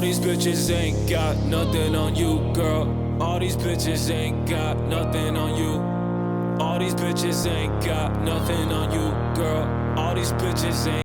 these bitches ain't got nothing on you, girl. All these bitches ain't got nothing on you. All these bitches ain't got nothing on you, girl. All these bitches ain't.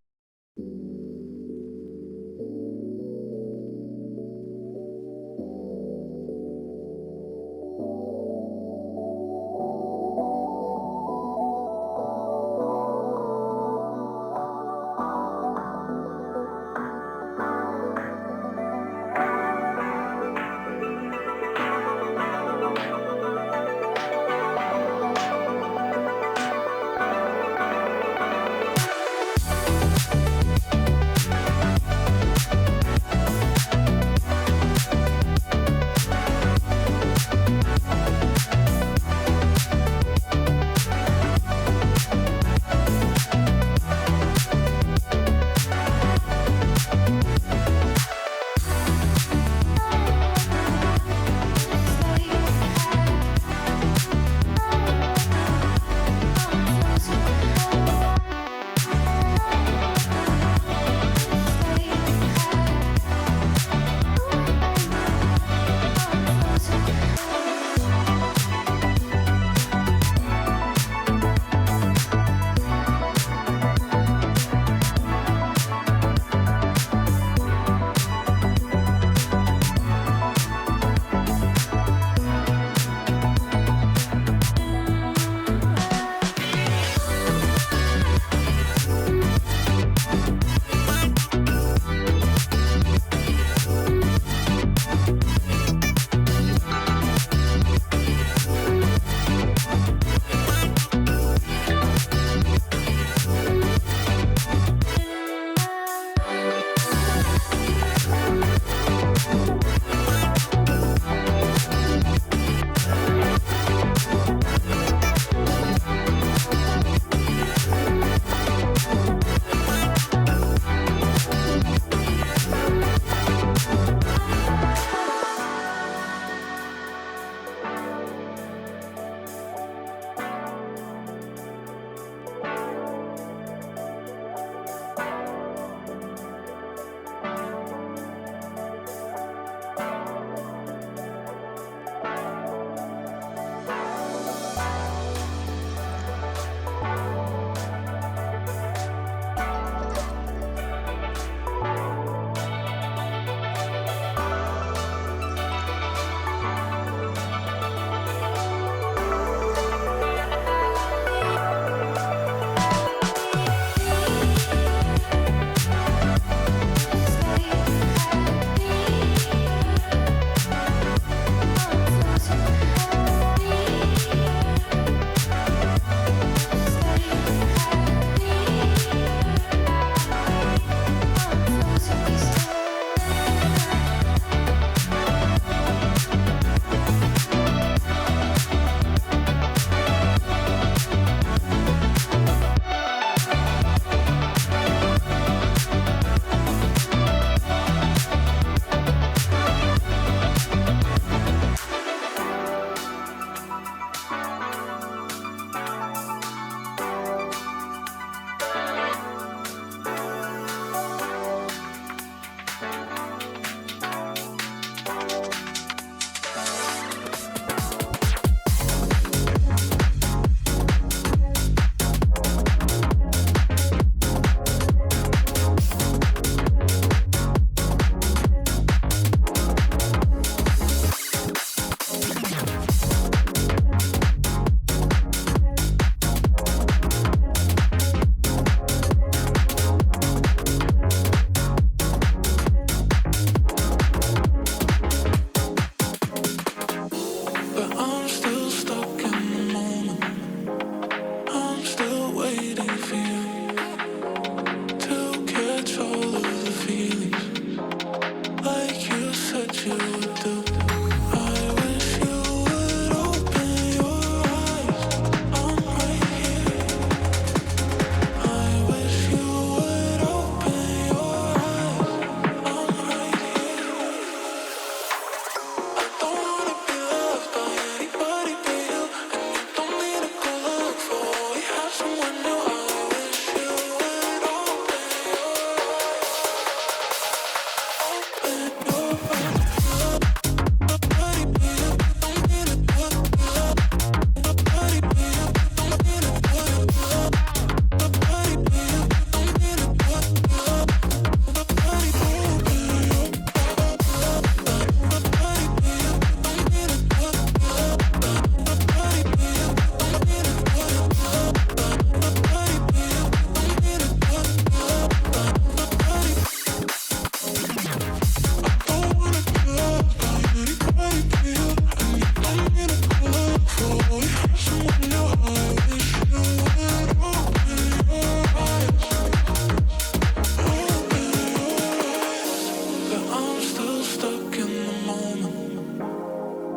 stuck in the moment.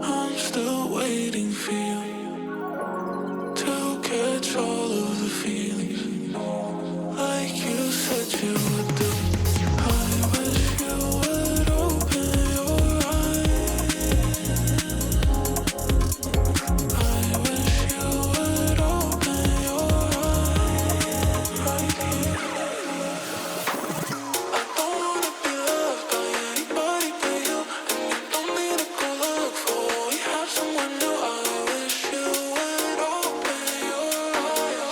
I'm still waiting for you to catch all of the feelings like you said you would do. I wish you would open your eyes. I wish you would open your eyes right here. I don't wanna be loved by anybody but you, and you don't need to go look for. We have someone new. I wish you would open your eyes.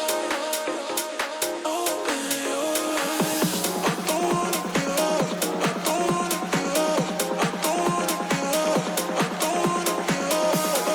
Open your eyes. I don't wanna be loved. I don't wanna be loved. I don't wanna be loved. I don't wanna be loved.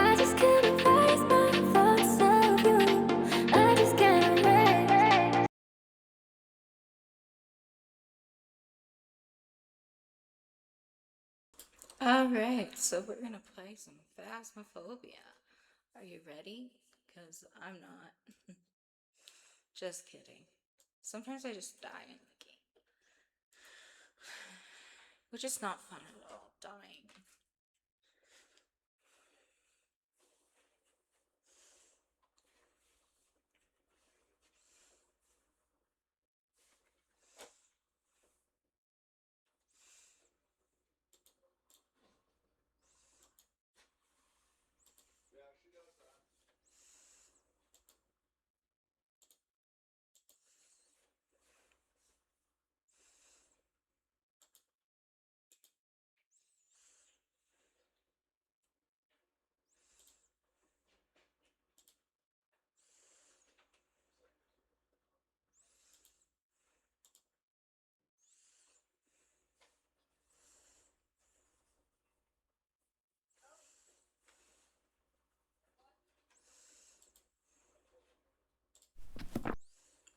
I just can't erase my thoughts of you. I just can't erase. Alright, so we're gonna play some Phasmophobia. Are you ready? Because I'm not. Just kidding. Sometimes I just die in the game. Which is not fun at all, dying.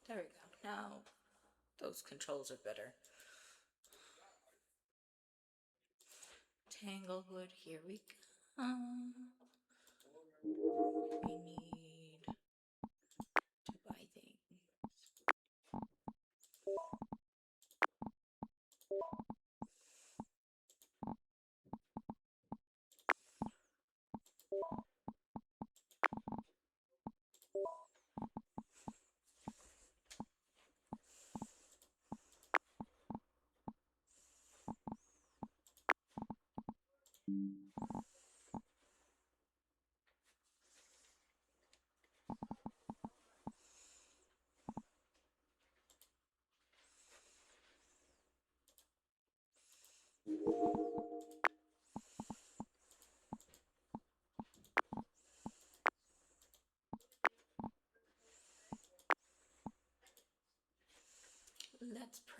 There we go. Now, those controls are better. Tanglewood, here we go. We need to buy things.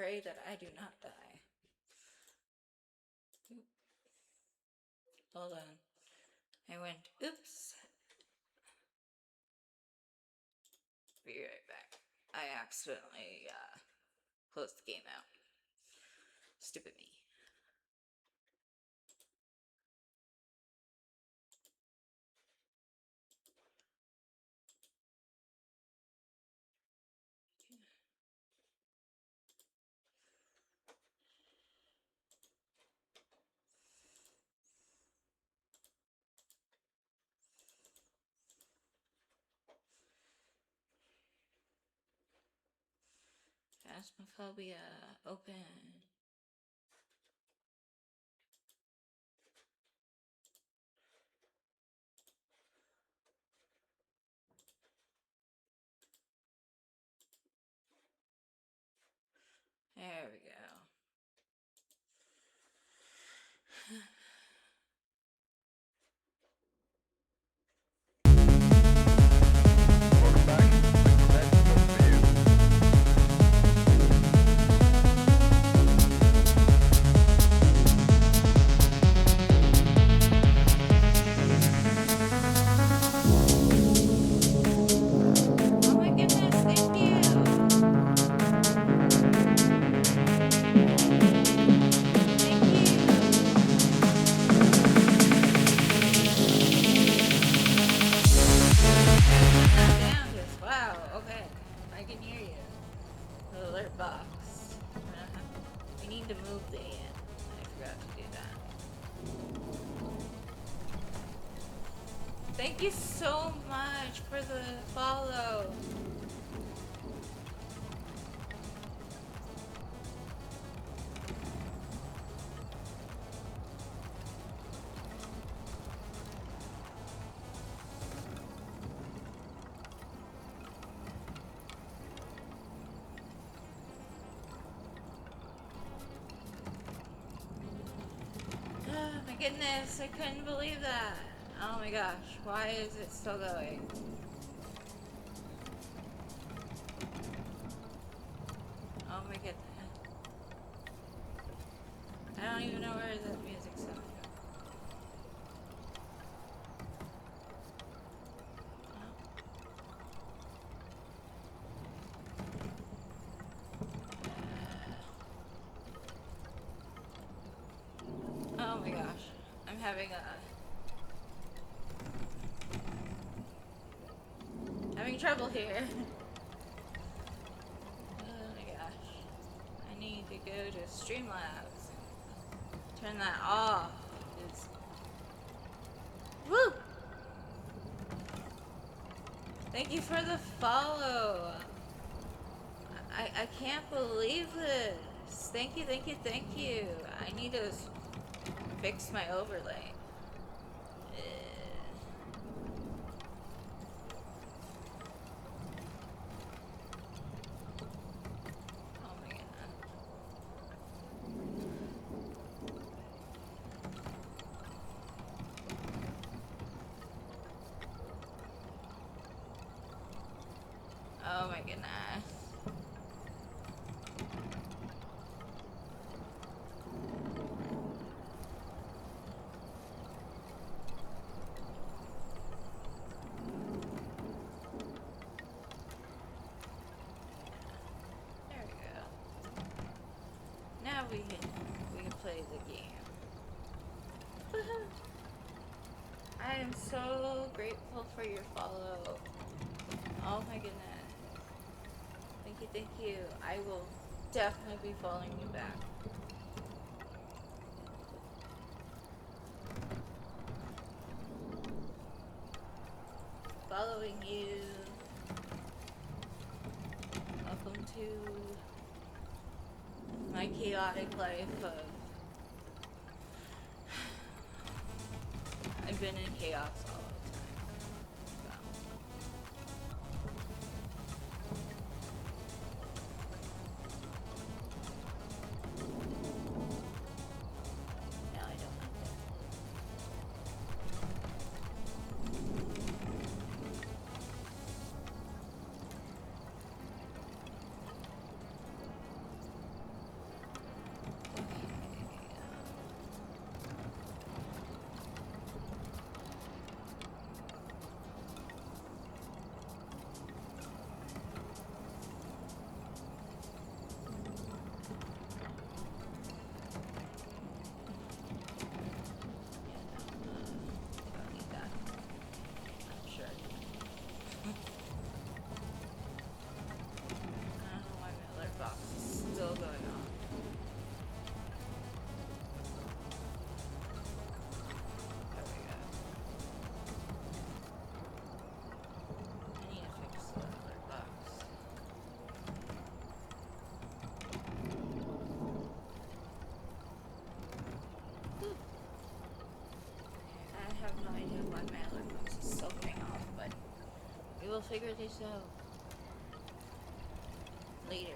pray that I do not die. Hold on. I went, oops. Be right back. I accidentally closed the game out. Stupid me. Phasmophobia open. There we go. Welcome back. Next up for you. Oh my goodness, thank you. Thank you. Sounders. Wow, okay. I can hear you. The alert box. We need to move the ant. I forgot to do that. Thank you so much for the follow. Oh my goodness, I couldn't believe that. Oh my gosh, why is it still going? Oh my goodness. I don't even know where that music's coming from. Oh my gosh, I'm having trouble here. Oh my gosh, I need to go to Streamlabs and turn that off. It's... Woo! Thank you for the follow. I can't believe this. Thank you, thank you, thank you. I need to fix my overlay. Oh my god. Oh my goodness. There we go. Now we can play the game. I am so grateful for your follow. Oh my goodness. Thank you, thank you. I will definitely be following you back. Following you. Welcome to my chaotic life of... I've been in chaos all the time. No, I don't want that. figure this out later.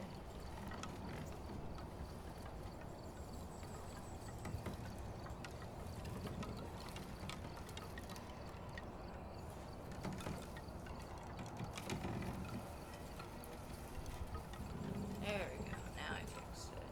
There we go. Now I fixed it.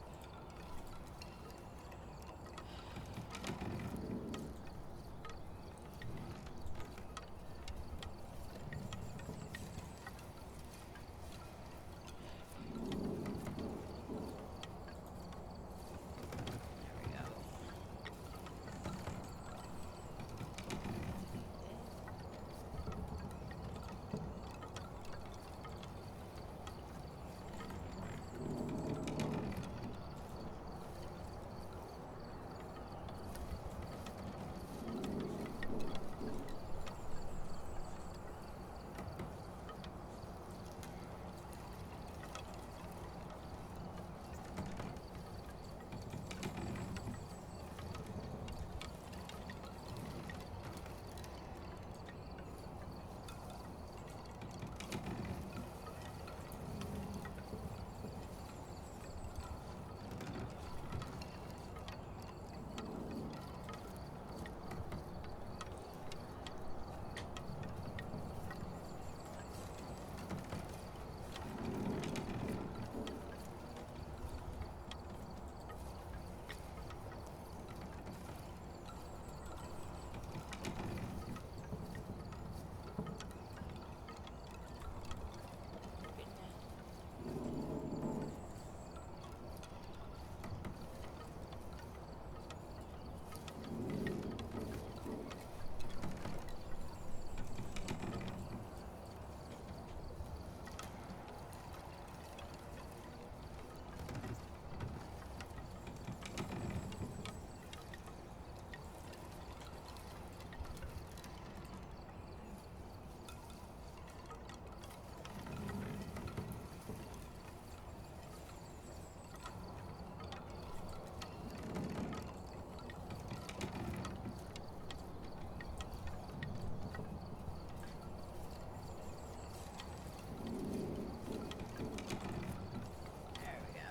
There we go.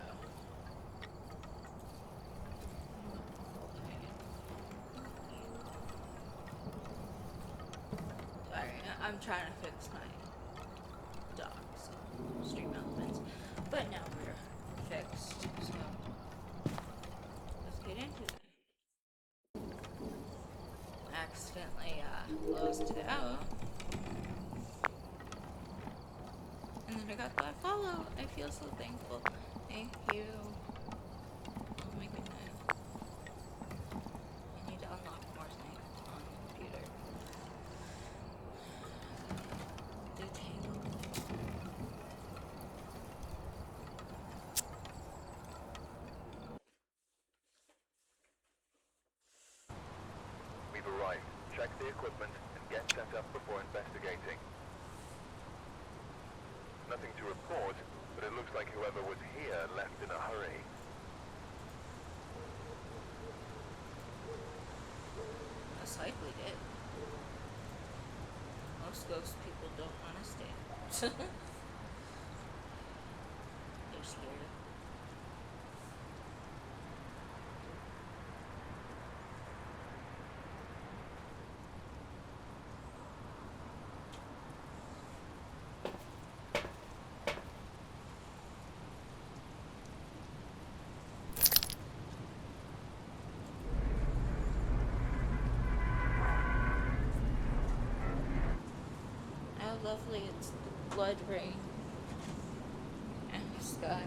There we go. Sorry, I'm trying to fix my dogs and stream elements, but now we're fixed, so let's get into it. Accidentally closed it out, and then I got that follow. I feel so thankful. Thank you. Oh my goodness. I need to unlock more things on the computer. Detangle. We've arrived. Check the equipment and get set up before investigating. Nothing to report, but it looks like whoever was here left in a hurry. Most likely did. Most ghost people don't want to stay. They're scared. How lovely it's the blood rain and the sky.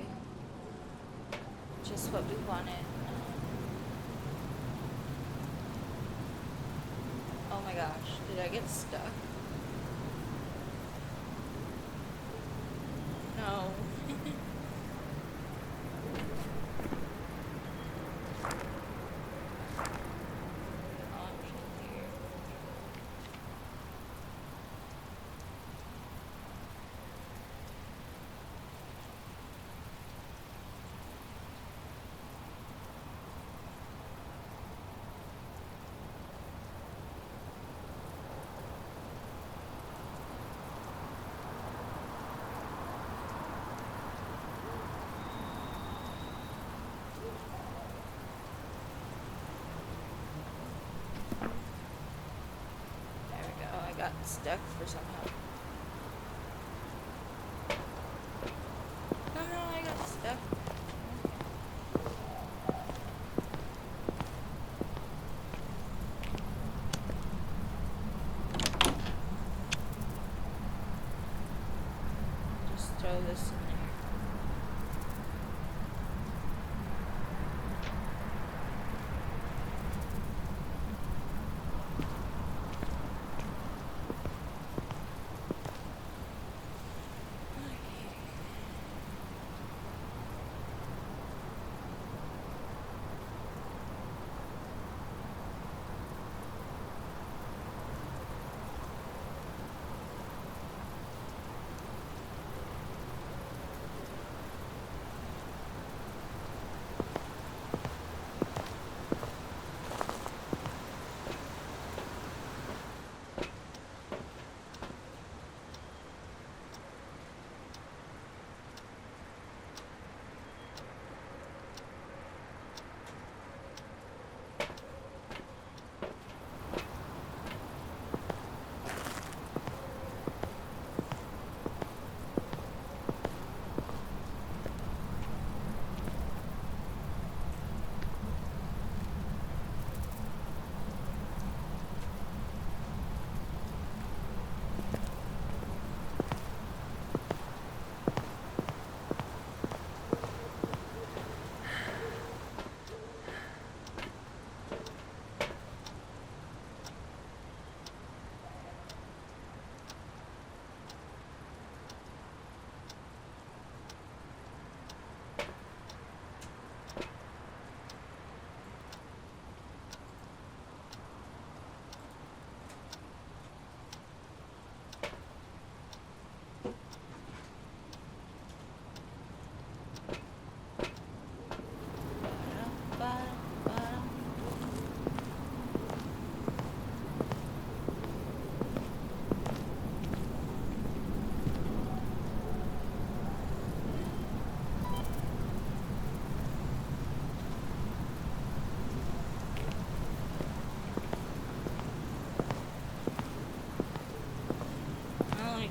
Just what we wanted. Oh my gosh, did I get stuck? No. Option here. stuck for somehow. Somehow I got stuck. Just throw this in there.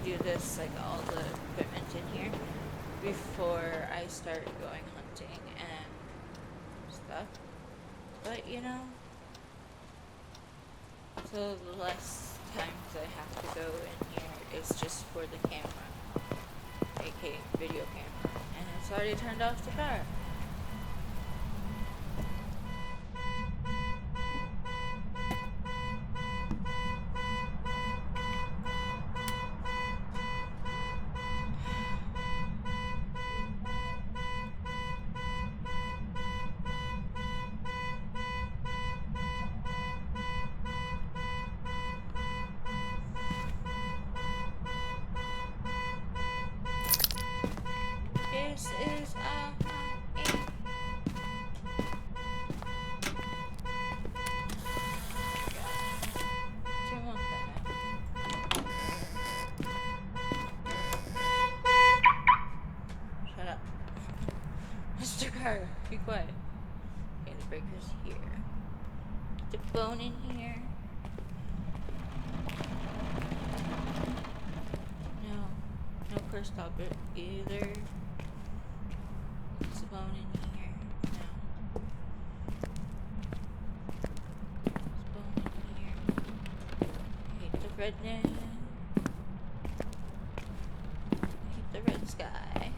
Do this, like all the equipment in here, before I start going hunting and stuff. But you know, so the less times I have to go in here is just for the camera, aka video camera, and it's already turned off the power. This is Shut up. Mr. Car, be quiet. Okay, the breaker's here. Get the bone in here. No car stopper either. There's a bone in here. No. There's a bone in here. I hate the redness. I hate the red sky.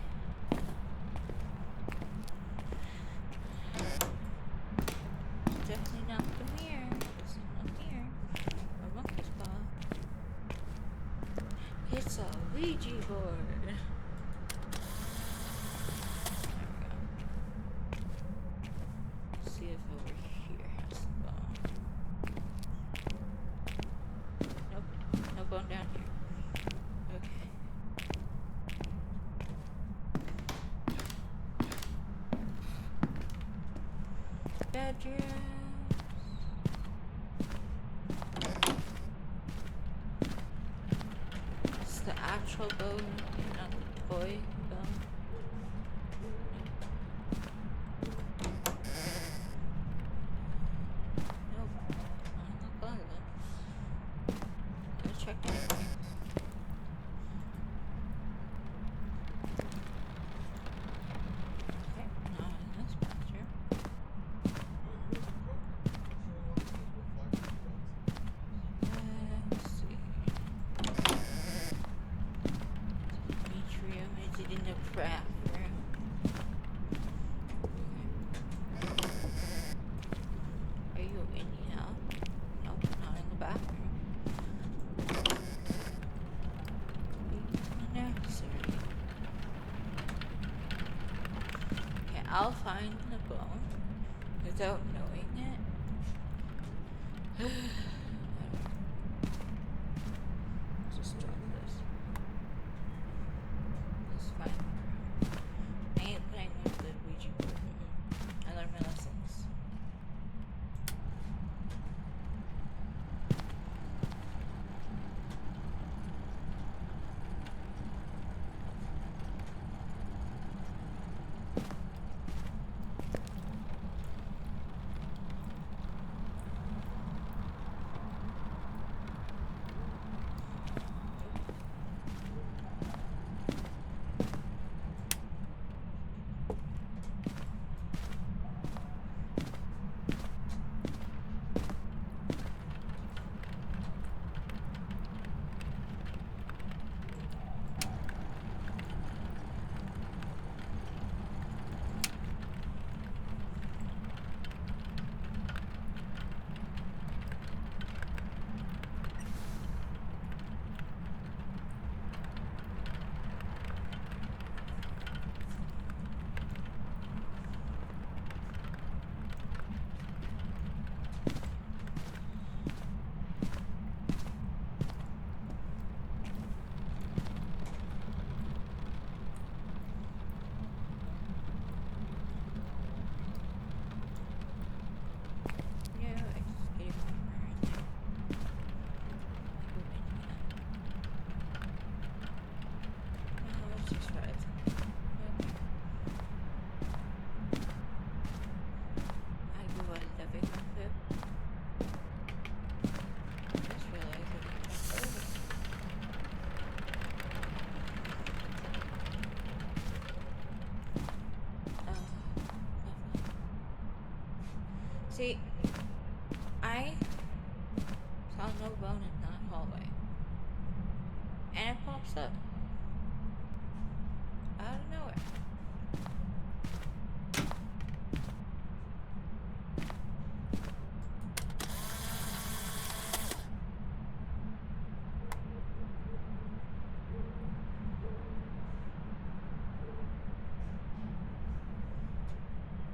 It's definitely not from here. It's not here. Or monkey's paw. It's a Ouija board. See if over here has the bone. Nope, no bone down here. Okay. Bedrooms. It's the actual bone, not the toy bone. Nope, I'm not going to. Gotta check anywhere. finding a bone without knowing it. Just drop this. It's fine. I ain't playing with the Ouija board. I learned my lessons. See, I saw no bone in that hallway. And it pops up. Out of nowhere.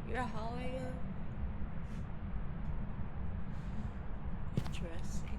You're a hallway girl? Interesting.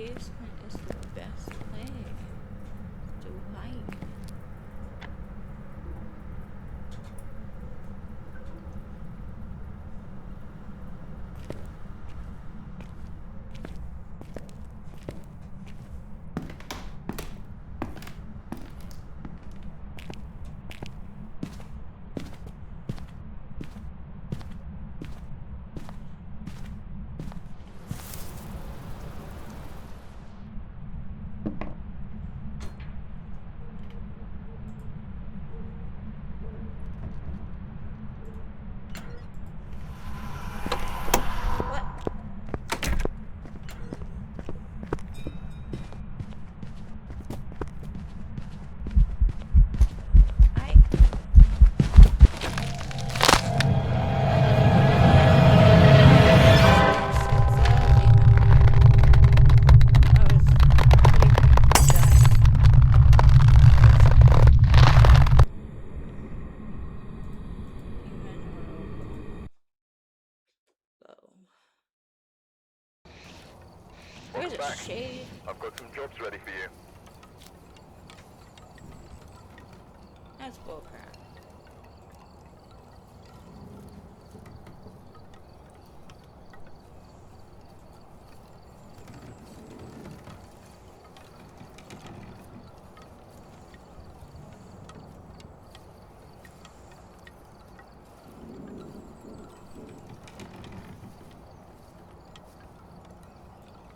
basement is the best place to hide. What? I. There's a back. shade. I've got some jobs ready for you. That's bullcrap.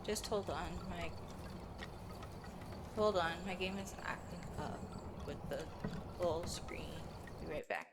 Just hold on, my game is acting up with the little screen. Be right back.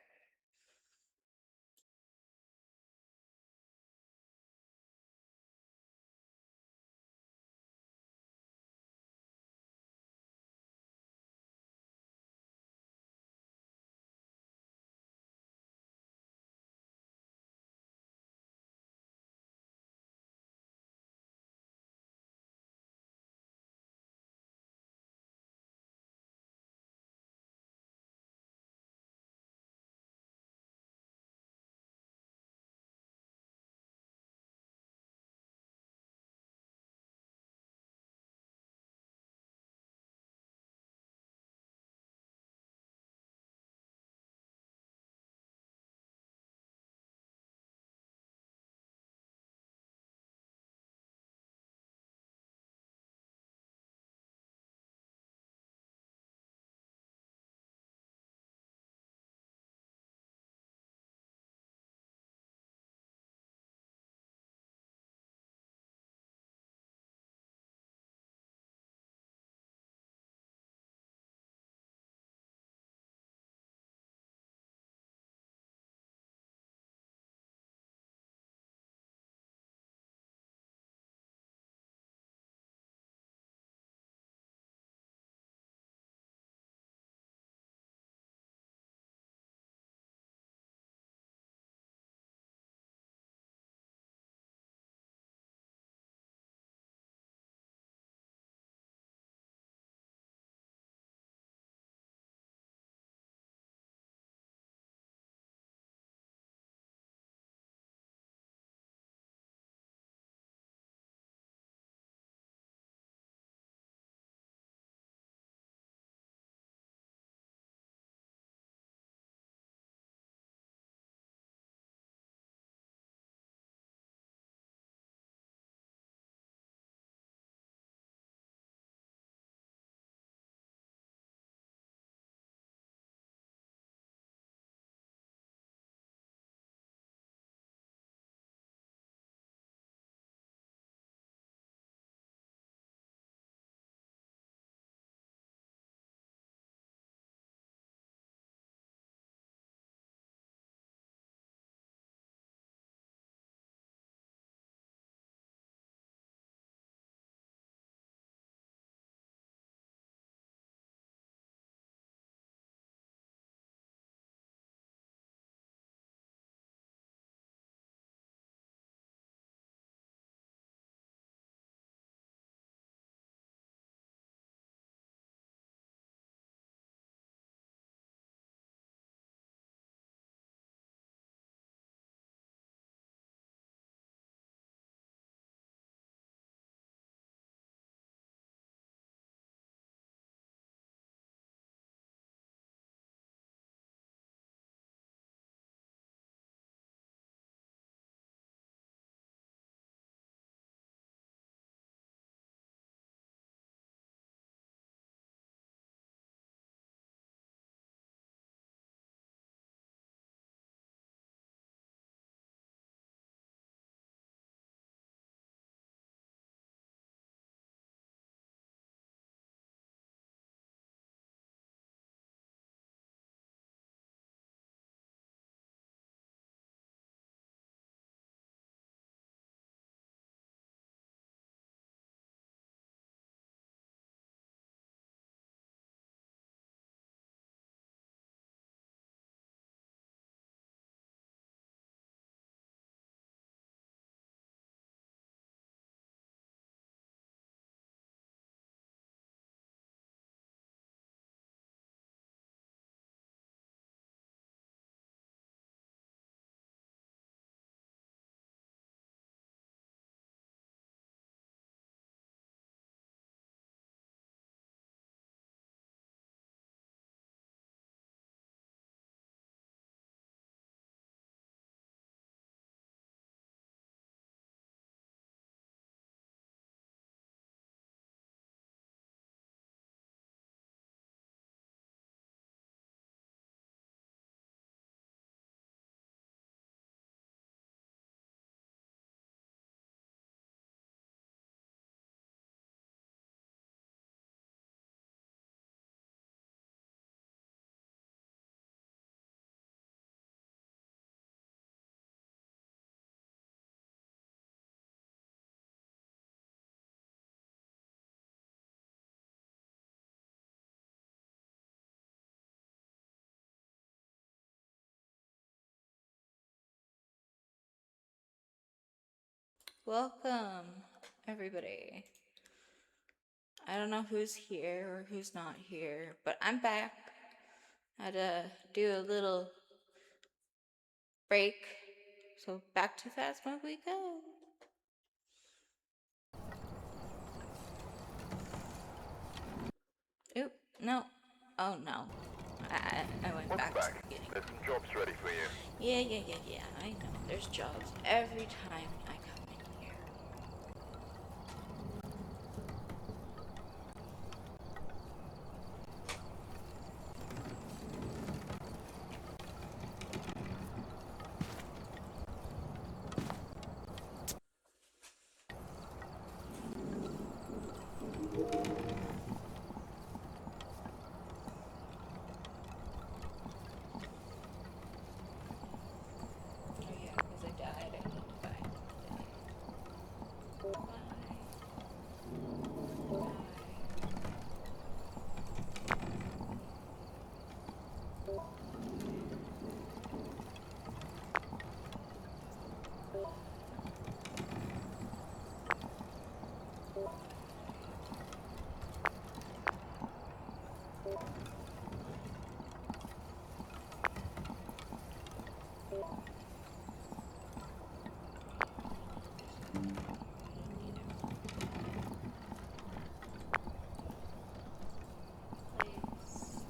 Welcome, everybody. I don't know who's here or who's not here, but I'm back. I had to do a little break. So back to Phasma we go. Oop, no. Oh no. I went Welcome back to back. the beginning. There's some jobs ready for you. Yeah. I know. There's jobs every time I come in here. Oh yeah, because I died. I need to find the day. Please.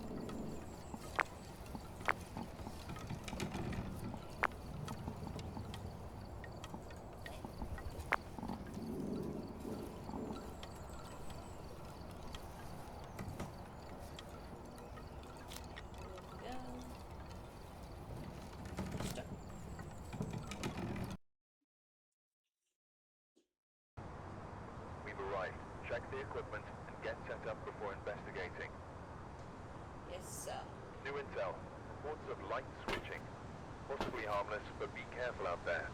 Go. Start. We've arrived. Check the equipment and get set up before investigating. Yes, sir. New intel. Reports of light switching. Possibly harmless, but be careful out there.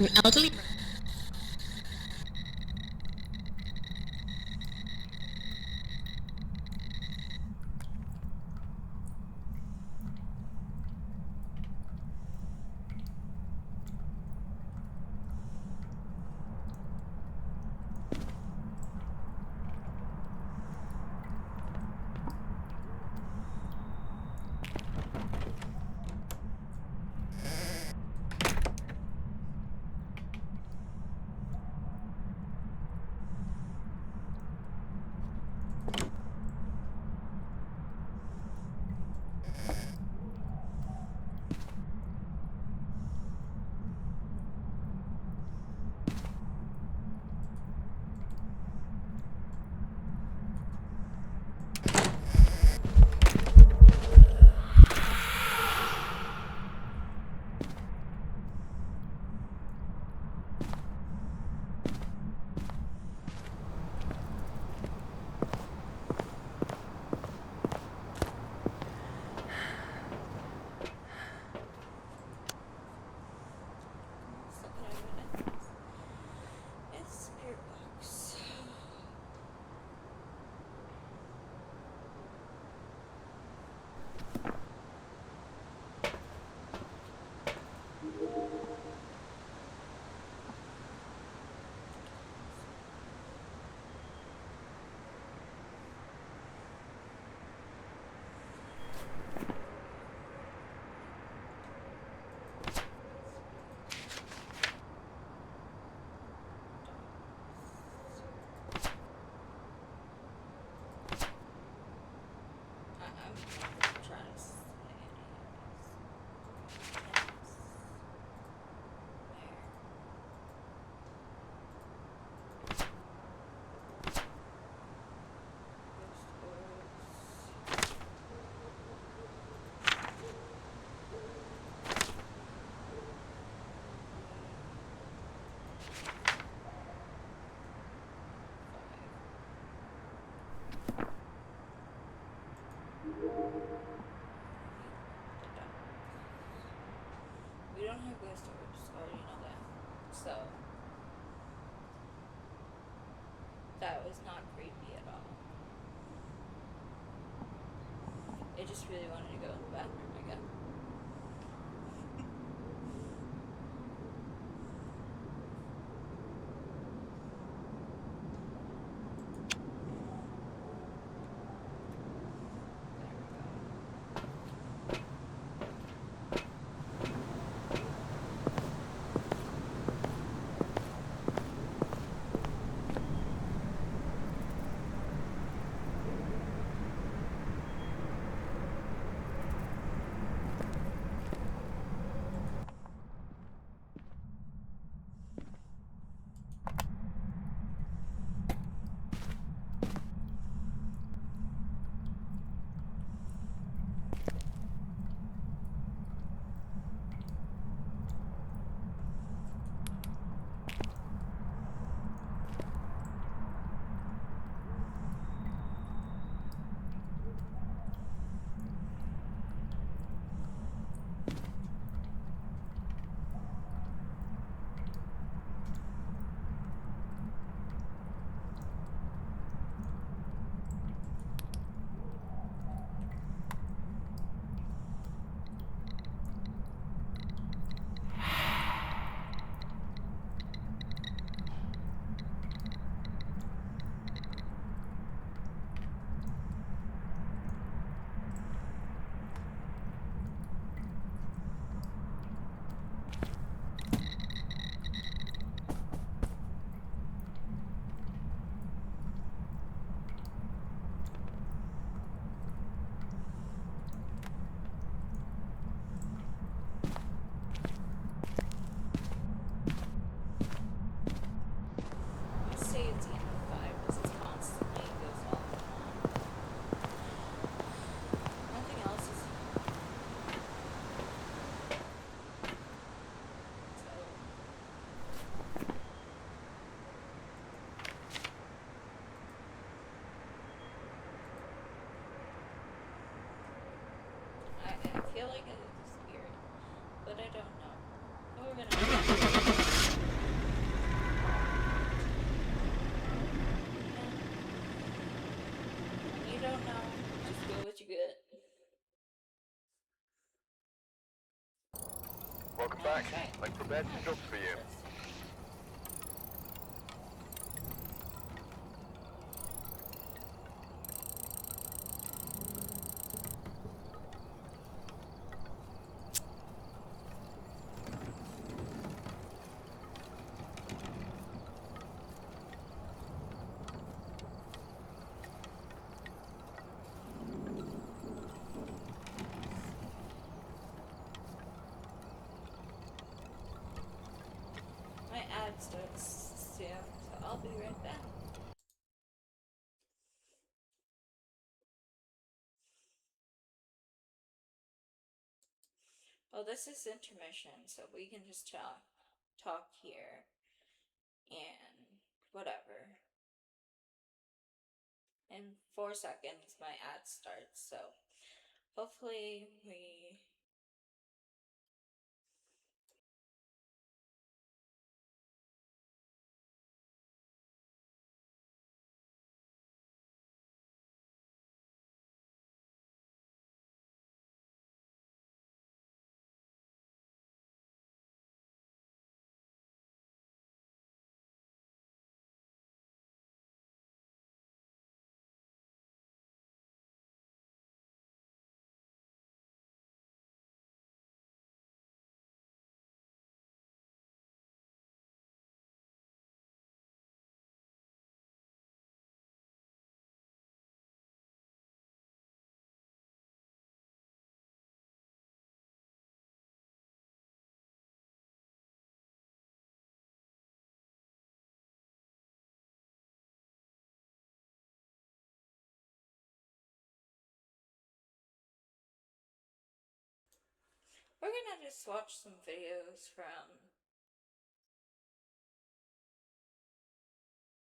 An elderly. It's spirit box. I'm trying to say we don't have ghost orbs, already know that. So that was not creepy at all. It just really wanted to go in the bathroom, I guess. Say it's the end of 5 because it's constantly goes off and on. Nothing else is. I feel like it's a spirit, but I don't know. We're gonna. back. That's right. I've prepared some jobs for you. My ad starts soon, so I'll be right back. Well, this is intermission, so we can just talk here and whatever. In 4 seconds, my ad starts, so hopefully we. We're gonna just watch some videos from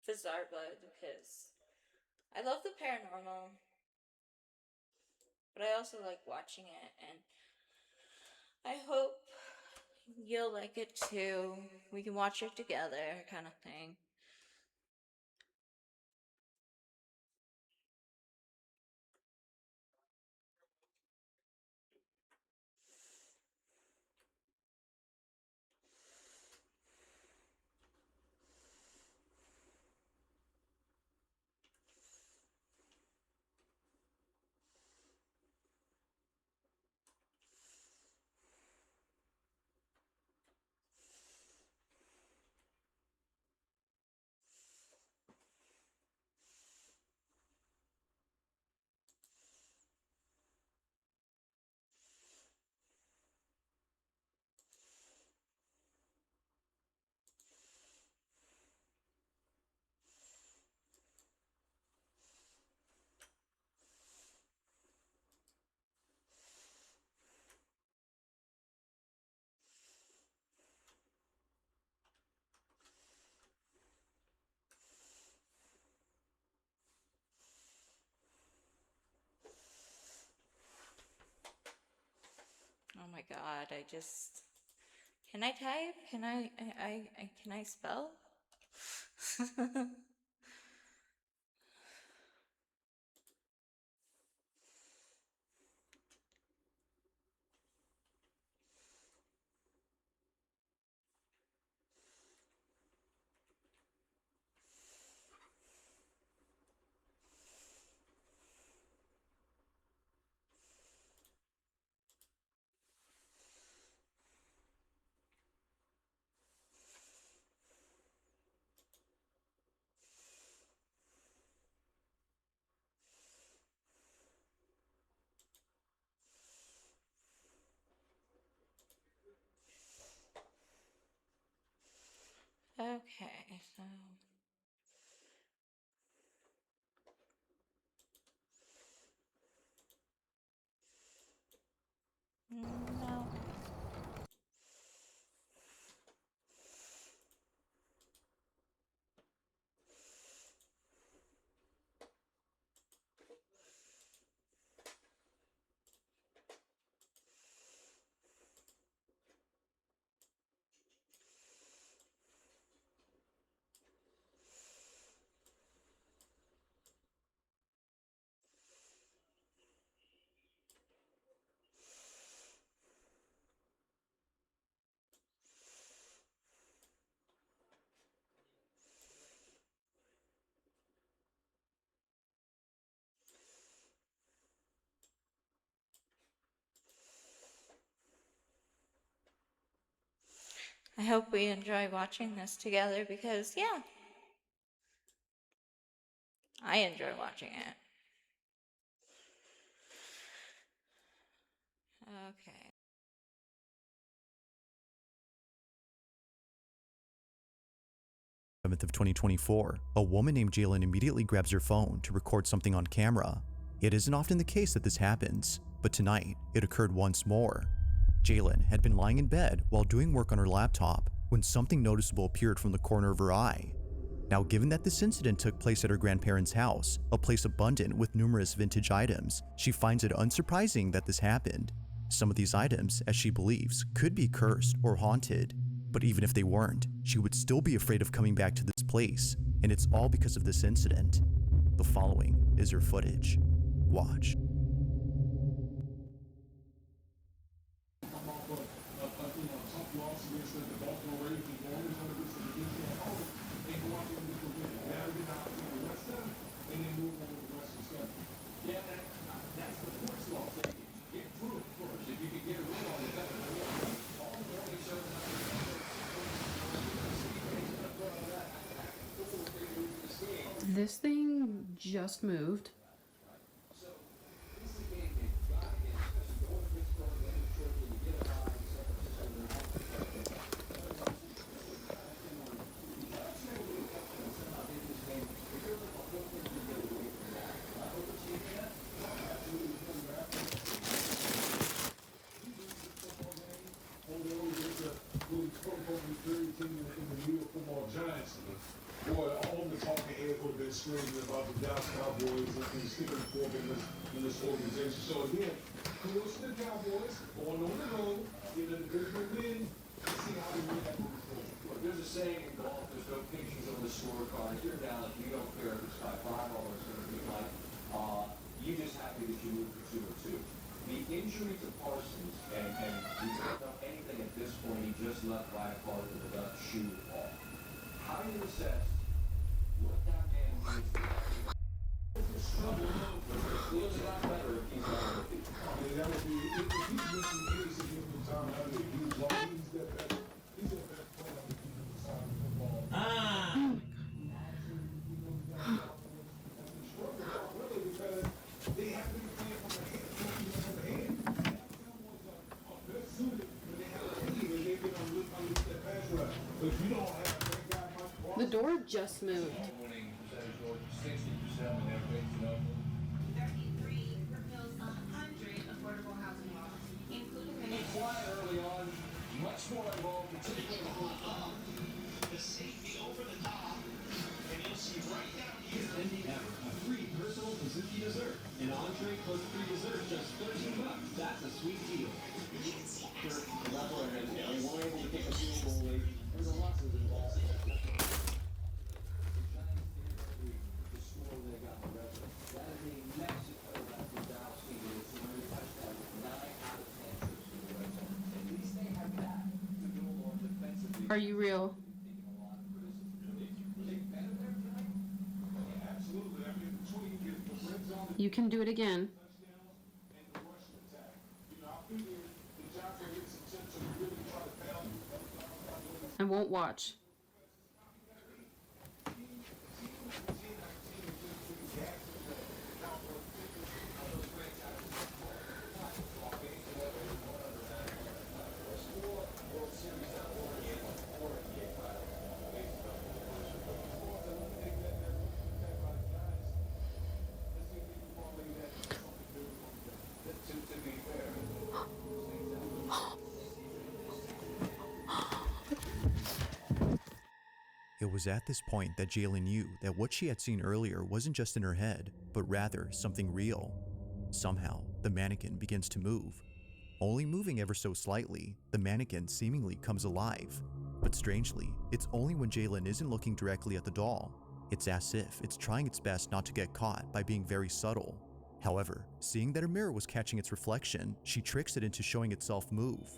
Fizarblood because I love the paranormal, but I also like watching it, and I hope you'll like it too. We can watch it together, kind of thing. Oh my god, I just. Can I type? Can I spell? Okay, so. No. I hope we enjoy watching this together because, yeah, I enjoy watching it. Okay. Of 2024, a woman named Jalen immediately grabs her phone to record something on camera. It isn't often the case that this happens, but tonight it occurred once more. Jalen had been lying in bed while doing work on her laptop when something noticeable appeared from the corner of her eye. Now, given that this incident took place at her grandparents' house, a place abundant with numerous vintage items, she finds it unsurprising that this happened. Some of these items, as she believes, could be cursed or haunted. But even if they weren't, she would still be afraid of coming back to this place, and it's all because of this incident. The following is her footage. Watch. This thing just moved. Boy, all the talking heads would have been screaming about the Dallas Cowboys and sticking fork in this organization. So again, kudos to the Cowboys going on the road, getting a good win, and see how they react moving forward. Look, there's a saying in golf, there's no pictures on the scorecard. If you're down, you don't care if it's by 5 or it's going to be like, you're just happy that you moved for 2 or 2. The injury to Parsons, and we don't know anything at this point, he just left by a part of the left shoe off. How do you assess what that man needs to do? It feels a lot better if he's on the feet. I mean, that would be, if he's missing any significant time out of the huge long, he's the best player on the defensive side of the football. Really, because they have to be playing from the head. Are best suited when they have a lead and they can unleash that pass rush. But if you don't have that guy, Mike Barnes, The door just moved. Winning percentage goes to 60% when they're raised up. 33 propels 100 affordable housing laws, including the Quiet early on, much more involved, particularly in the fourth quarter. The safety over the top, and you'll see right down here. Ever a free personal Kazuki dessert. An entree plus free dessert, just $13. That's a sweet deal. Level and they weren't able to kick a field goal late. There's a lot of involved. The score they got the rest of. That is a Mexico after Dallas Stadium. It's a new touchdown with 9 out of 10 trips to the red zone. At least they have that to build on defensively. Are you real? Taking a lot of criticism. They better there tonight. absolutely. I mean, between the red zone You can do it again. touchdowns and the rushing attack. You know, I figure the Giants will get some tips to really try to pound I won't watch. It was at this point that Jalen knew that what she had seen earlier wasn't just in her head, but rather something real. Somehow, the mannequin begins to move. Only moving ever so slightly, the mannequin seemingly comes alive. But strangely, it's only when Jalen isn't looking directly at the doll. It's as if it's trying its best not to get caught by being very subtle. However, seeing that her mirror was catching its reflection, she tricks it into showing itself move.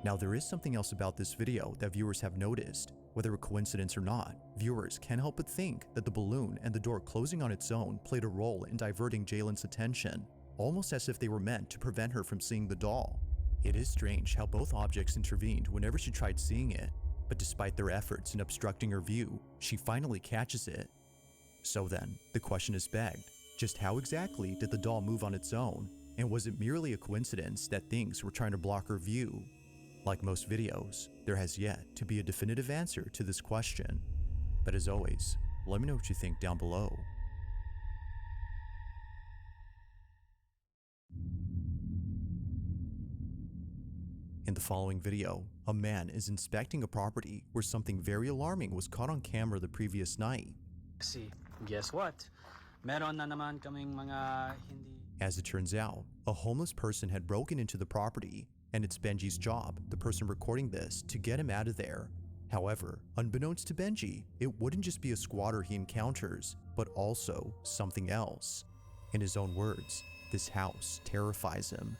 Now, there is something else about this video that viewers have noticed. Whether a coincidence or not, viewers can't help but think that the balloon and the door closing on its own played a role in diverting Jalen's attention, almost as if they were meant to prevent her from seeing the doll. It is strange how both objects intervened whenever she tried seeing it. But despite their efforts in obstructing her view, she finally catches it. So then, the question is begged, just how exactly did the doll move on its own? And was it merely a coincidence that things were trying to block her view? Like most videos, there has yet to be a definitive answer to this question. But as always, let me know what you think down below. In the following video, a man is inspecting a property where something very alarming was caught on camera the previous night. See, guess what? Meron na naman kaming mga hindi... As it turns out, a homeless person had broken into the property, and it's Benji's job, the person recording this, to get him out of there. However, unbeknownst to Benji, it wouldn't just be a squatter he encounters, but also something else. In his own words, this house terrifies him.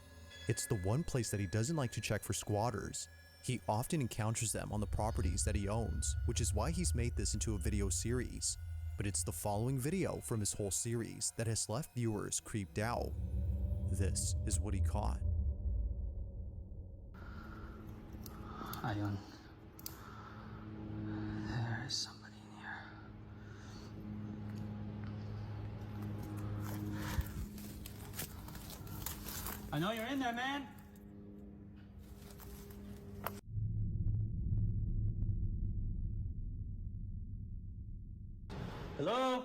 It's the one place that he doesn't like to check for squatters. He often encounters them on the properties that he owns, which is why he's made this into a video series. But it's the following video from his whole series that has left viewers creeped out. This is what he caught. Ayun. There is somebody in here. I know you're in there, man. Hello?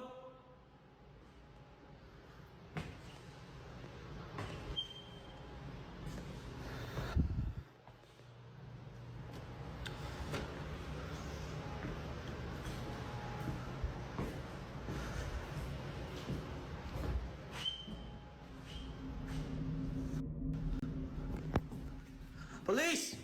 Police!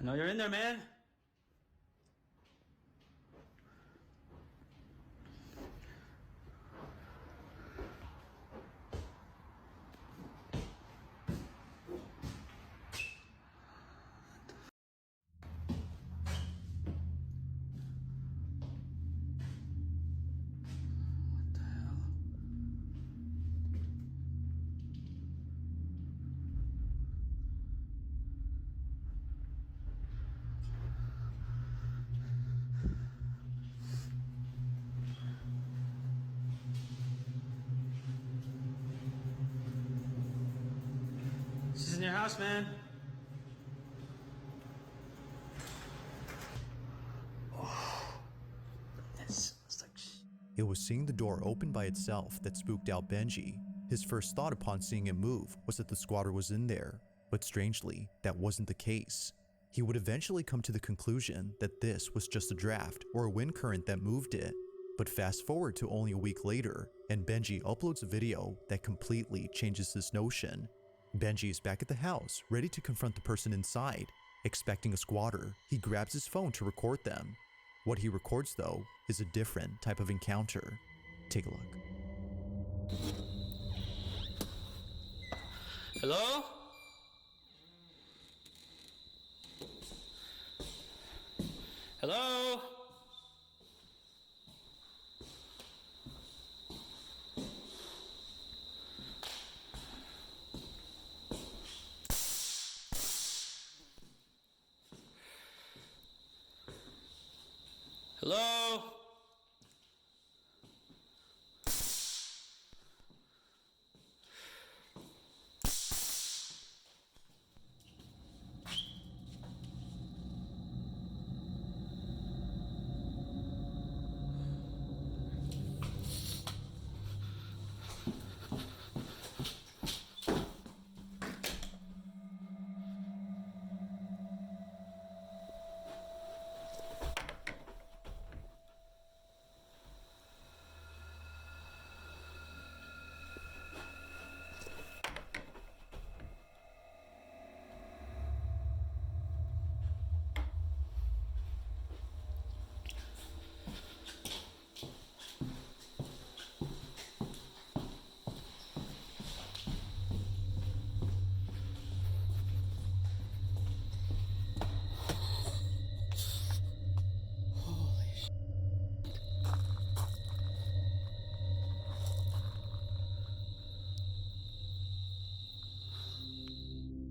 I know you're in there, man. This isn't your house, man. It was seeing the door open by itself that spooked out Benji. His first thought upon seeing it move was that the squatter was in there, but strangely, that wasn't the case. He would eventually come to the conclusion that this was just a draft or a wind current that moved it. But fast forward to only a week later, and Benji uploads a video that completely changes this notion. Benji is back at the house, ready to confront the person inside. Expecting a squatter, he grabs his phone to record them. What he records, though, is a different type of encounter. Take a look. Hello? Hello? Hello?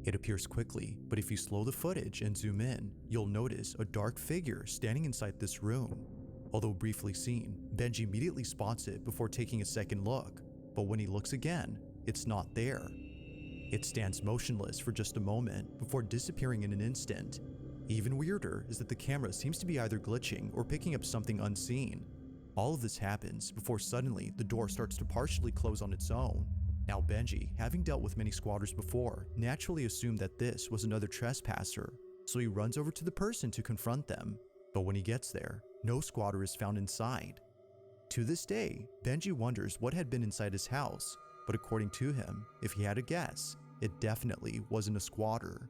It appears quickly, but if you slow the footage and zoom in, you'll notice a dark figure standing inside this room. Although briefly seen, Benji immediately spots it before taking a second look, but when he looks again, it's not there. It stands motionless for just a moment before disappearing in an instant. Even weirder is that the camera seems to be either glitching or picking up something unseen. All of this happens before suddenly the door starts to partially close on its own. Now Benji, having dealt with many squatters before, naturally assumed that this was another trespasser, so he runs over to the person to confront them. But when he gets there, no squatter is found inside. To this day, Benji wonders what had been inside his house, but according to him, if he had a guess, it definitely wasn't a squatter.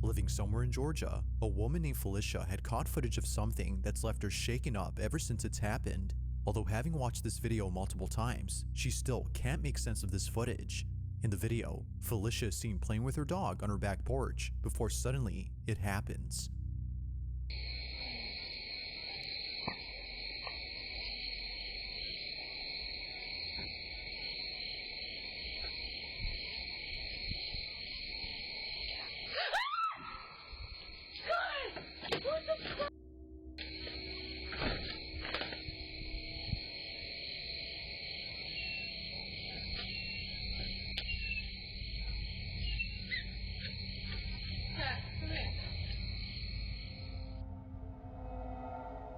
Living somewhere in Georgia, a woman named Felicia had caught footage of something that's left her shaken up ever since it's happened. Although having watched this video multiple times, she still can't make sense of this footage. In the video, Felicia is seen playing with her dog on her back porch before suddenly it happens.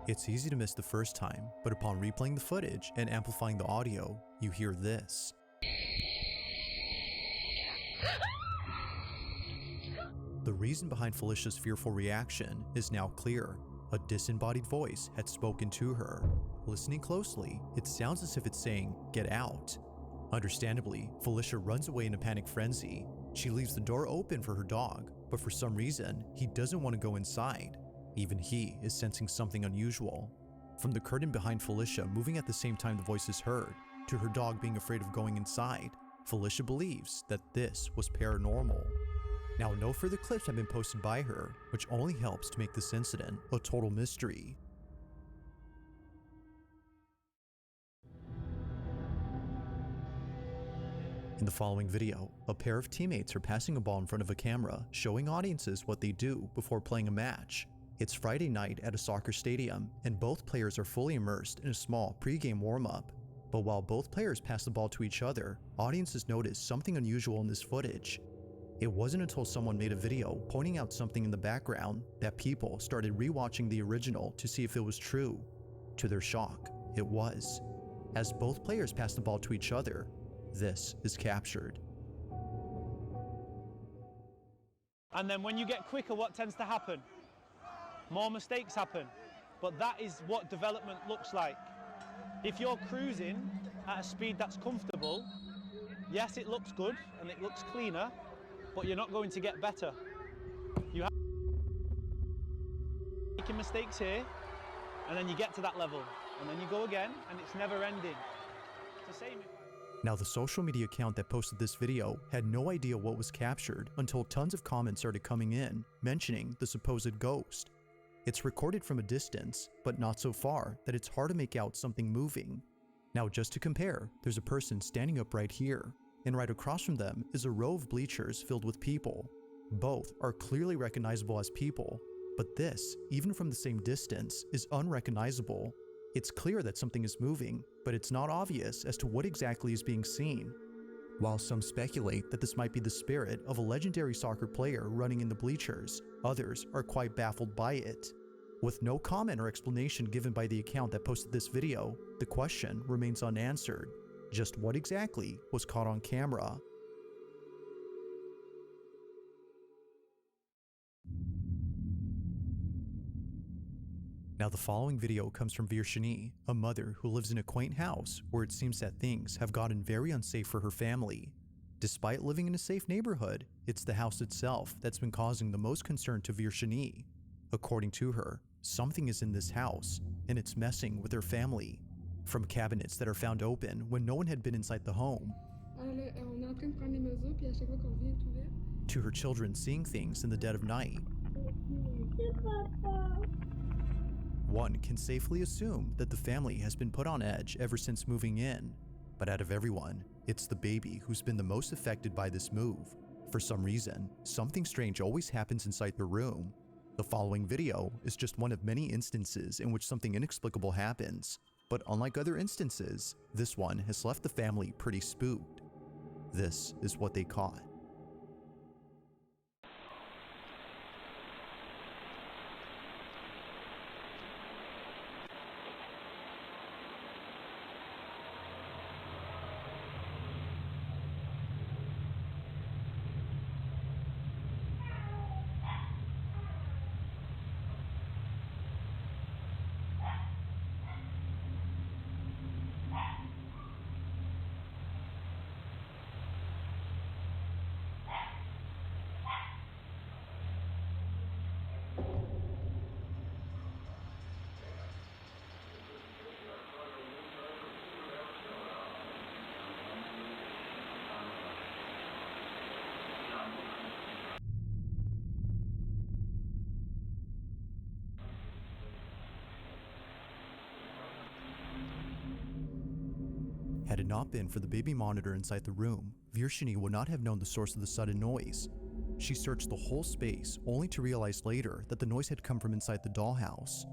It's easy to miss the first time, but upon replaying the footage and amplifying the audio, you hear this. The reason behind Felicia's fearful reaction is now clear. A disembodied voice had spoken to her. Listening closely, it sounds as if it's saying, "Get out." Understandably, Felicia runs away in a panic frenzy. She leaves the door open for her dog, but for some reason, he doesn't want to go inside. Even he is sensing something unusual. From the curtain behind Felicia moving at the same time the voice is heard, to her dog being afraid of going inside, Felicia believes that this was paranormal. Now, no further clips have been posted by her, which only helps to make this incident a total mystery. In the following video, a pair of teammates are passing a ball in front of a camera, showing audiences what they do before playing a match. It's Friday night at a soccer stadium, and both players are fully immersed in a small pre-game warm-up. But while both players pass the ball to each other, audiences notice something unusual in this footage. It wasn't until someone made a video pointing out something in the background that people started rewatching the original to see if it was true. To their shock, it was. As both players pass the ball to each other, this is captured. And then when you get quicker, what tends to happen? More mistakes happen. But that is what development looks like. If you're cruising at a speed that's comfortable, yes, it looks good and it looks cleaner, but you're not going to get better. You have making mistakes here, and then you get to that level, and then you go again, and it's never ending. It's the same. Now, the social media account that posted this video had no idea what was captured until tons of comments started coming in, mentioning the supposed ghost. It's recorded from a distance, but not so far that it's hard to make out something moving. Now, just to compare, there's a person standing up right here, and right across from them is a row of bleachers filled with people. Both are clearly recognizable as people, but this, even from the same distance, is unrecognizable. It's clear that something is moving, but it's not obvious as to what exactly is being seen. While some speculate that this might be the spirit of a legendary soccer player running in the bleachers, others are quite baffled by it. With no comment or explanation given by the account that posted this video, the question remains unanswered. Just what exactly was caught on camera? Now, the following video comes from Virshini, a mother who lives in a quaint house where it seems that things have gotten very unsafe for her family. Despite living in a safe neighborhood, it's the house itself that's been causing the most concern to Virshini. According to her, something is in this house, and it's messing with her family. From cabinets that are found open when no one had been inside the home, to her children seeing things in the dead of night. one can safely assume that the family has been put on edge ever since moving in. But out of everyone, it's the baby who's been the most affected by this move. For some reason, something strange always happens inside the room. The following video is just one of many instances in which something inexplicable happens. But unlike other instances, this one has left the family pretty spooked. This is what they caught. Had it not been for the baby monitor inside the room, Virshini would not have known the source of the sudden noise. She searched the whole space, only to realize later that the noise had come from inside the dollhouse.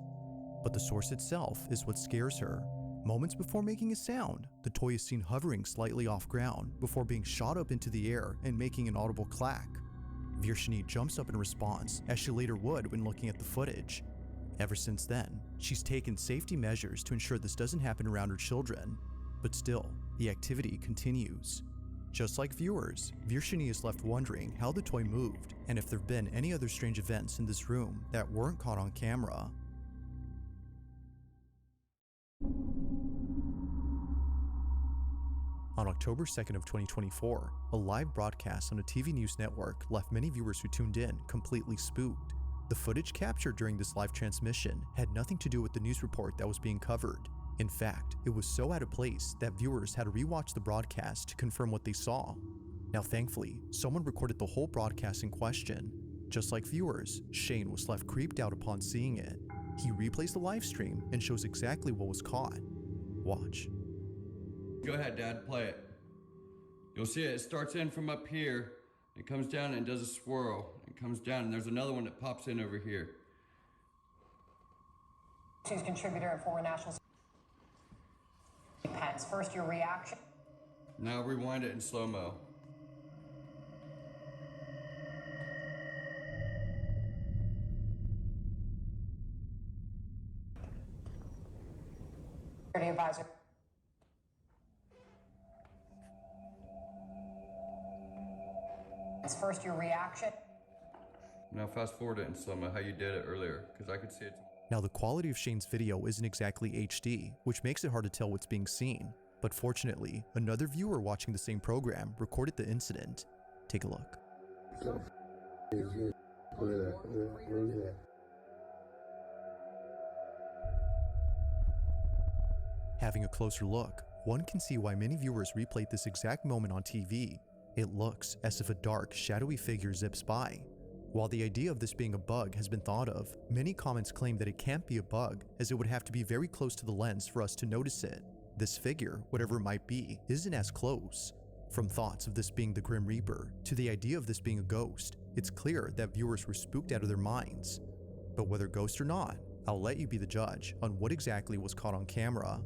But the source itself is what scares her. Moments before making a sound, the toy is seen hovering slightly off ground before being shot up into the air and making an audible clack. Virshini jumps up in response, as she later would when looking at the footage. Ever since then, she's taken safety measures to ensure this doesn't happen around her children. But still, the activity continues. Just like viewers, Virshini is left wondering how the toy moved and if there have been any other strange events in this room that weren't caught on camera. On October 2nd of 2024, a live broadcast on a TV news network left many viewers who tuned in completely spooked. The footage captured during this live transmission had nothing to do with the news report that was being covered. In fact, it was so out of place that viewers had to rewatch the broadcast to confirm what they saw. Now thankfully, someone recorded the whole broadcast in question. Just like viewers, Shane was left creeped out upon seeing it. He replays the live stream and shows exactly what was caught. Watch. Go ahead, Dad, play it. You'll see it starts in from up here, it comes down and does a swirl. It comes down and there's another one that pops in over here. She's contributor and former national Pence. First, your reaction. Now rewind it in slow-mo. Security advisor. First, your reaction. Now fast forward it in slow-mo how you did it earlier, because I could see it. Now the quality of Shane's video isn't exactly HD, which makes it hard to tell what's being seen. But fortunately, another viewer watching the same program recorded the incident. Take a look. Having a closer look, one can see why many viewers replayed this exact moment on TV. It looks as if a dark, shadowy figure zips by. While the idea of this being a bug has been thought of, many comments claim that it can't be a bug, as it would have to be very close to the lens for us to notice it. This figure, whatever it might be, isn't as close. From thoughts of this being the Grim Reaper, to the idea of this being a ghost, it's clear that viewers were spooked out of their minds. But whether ghost or not, I'll let you be the judge on what exactly was caught on camera.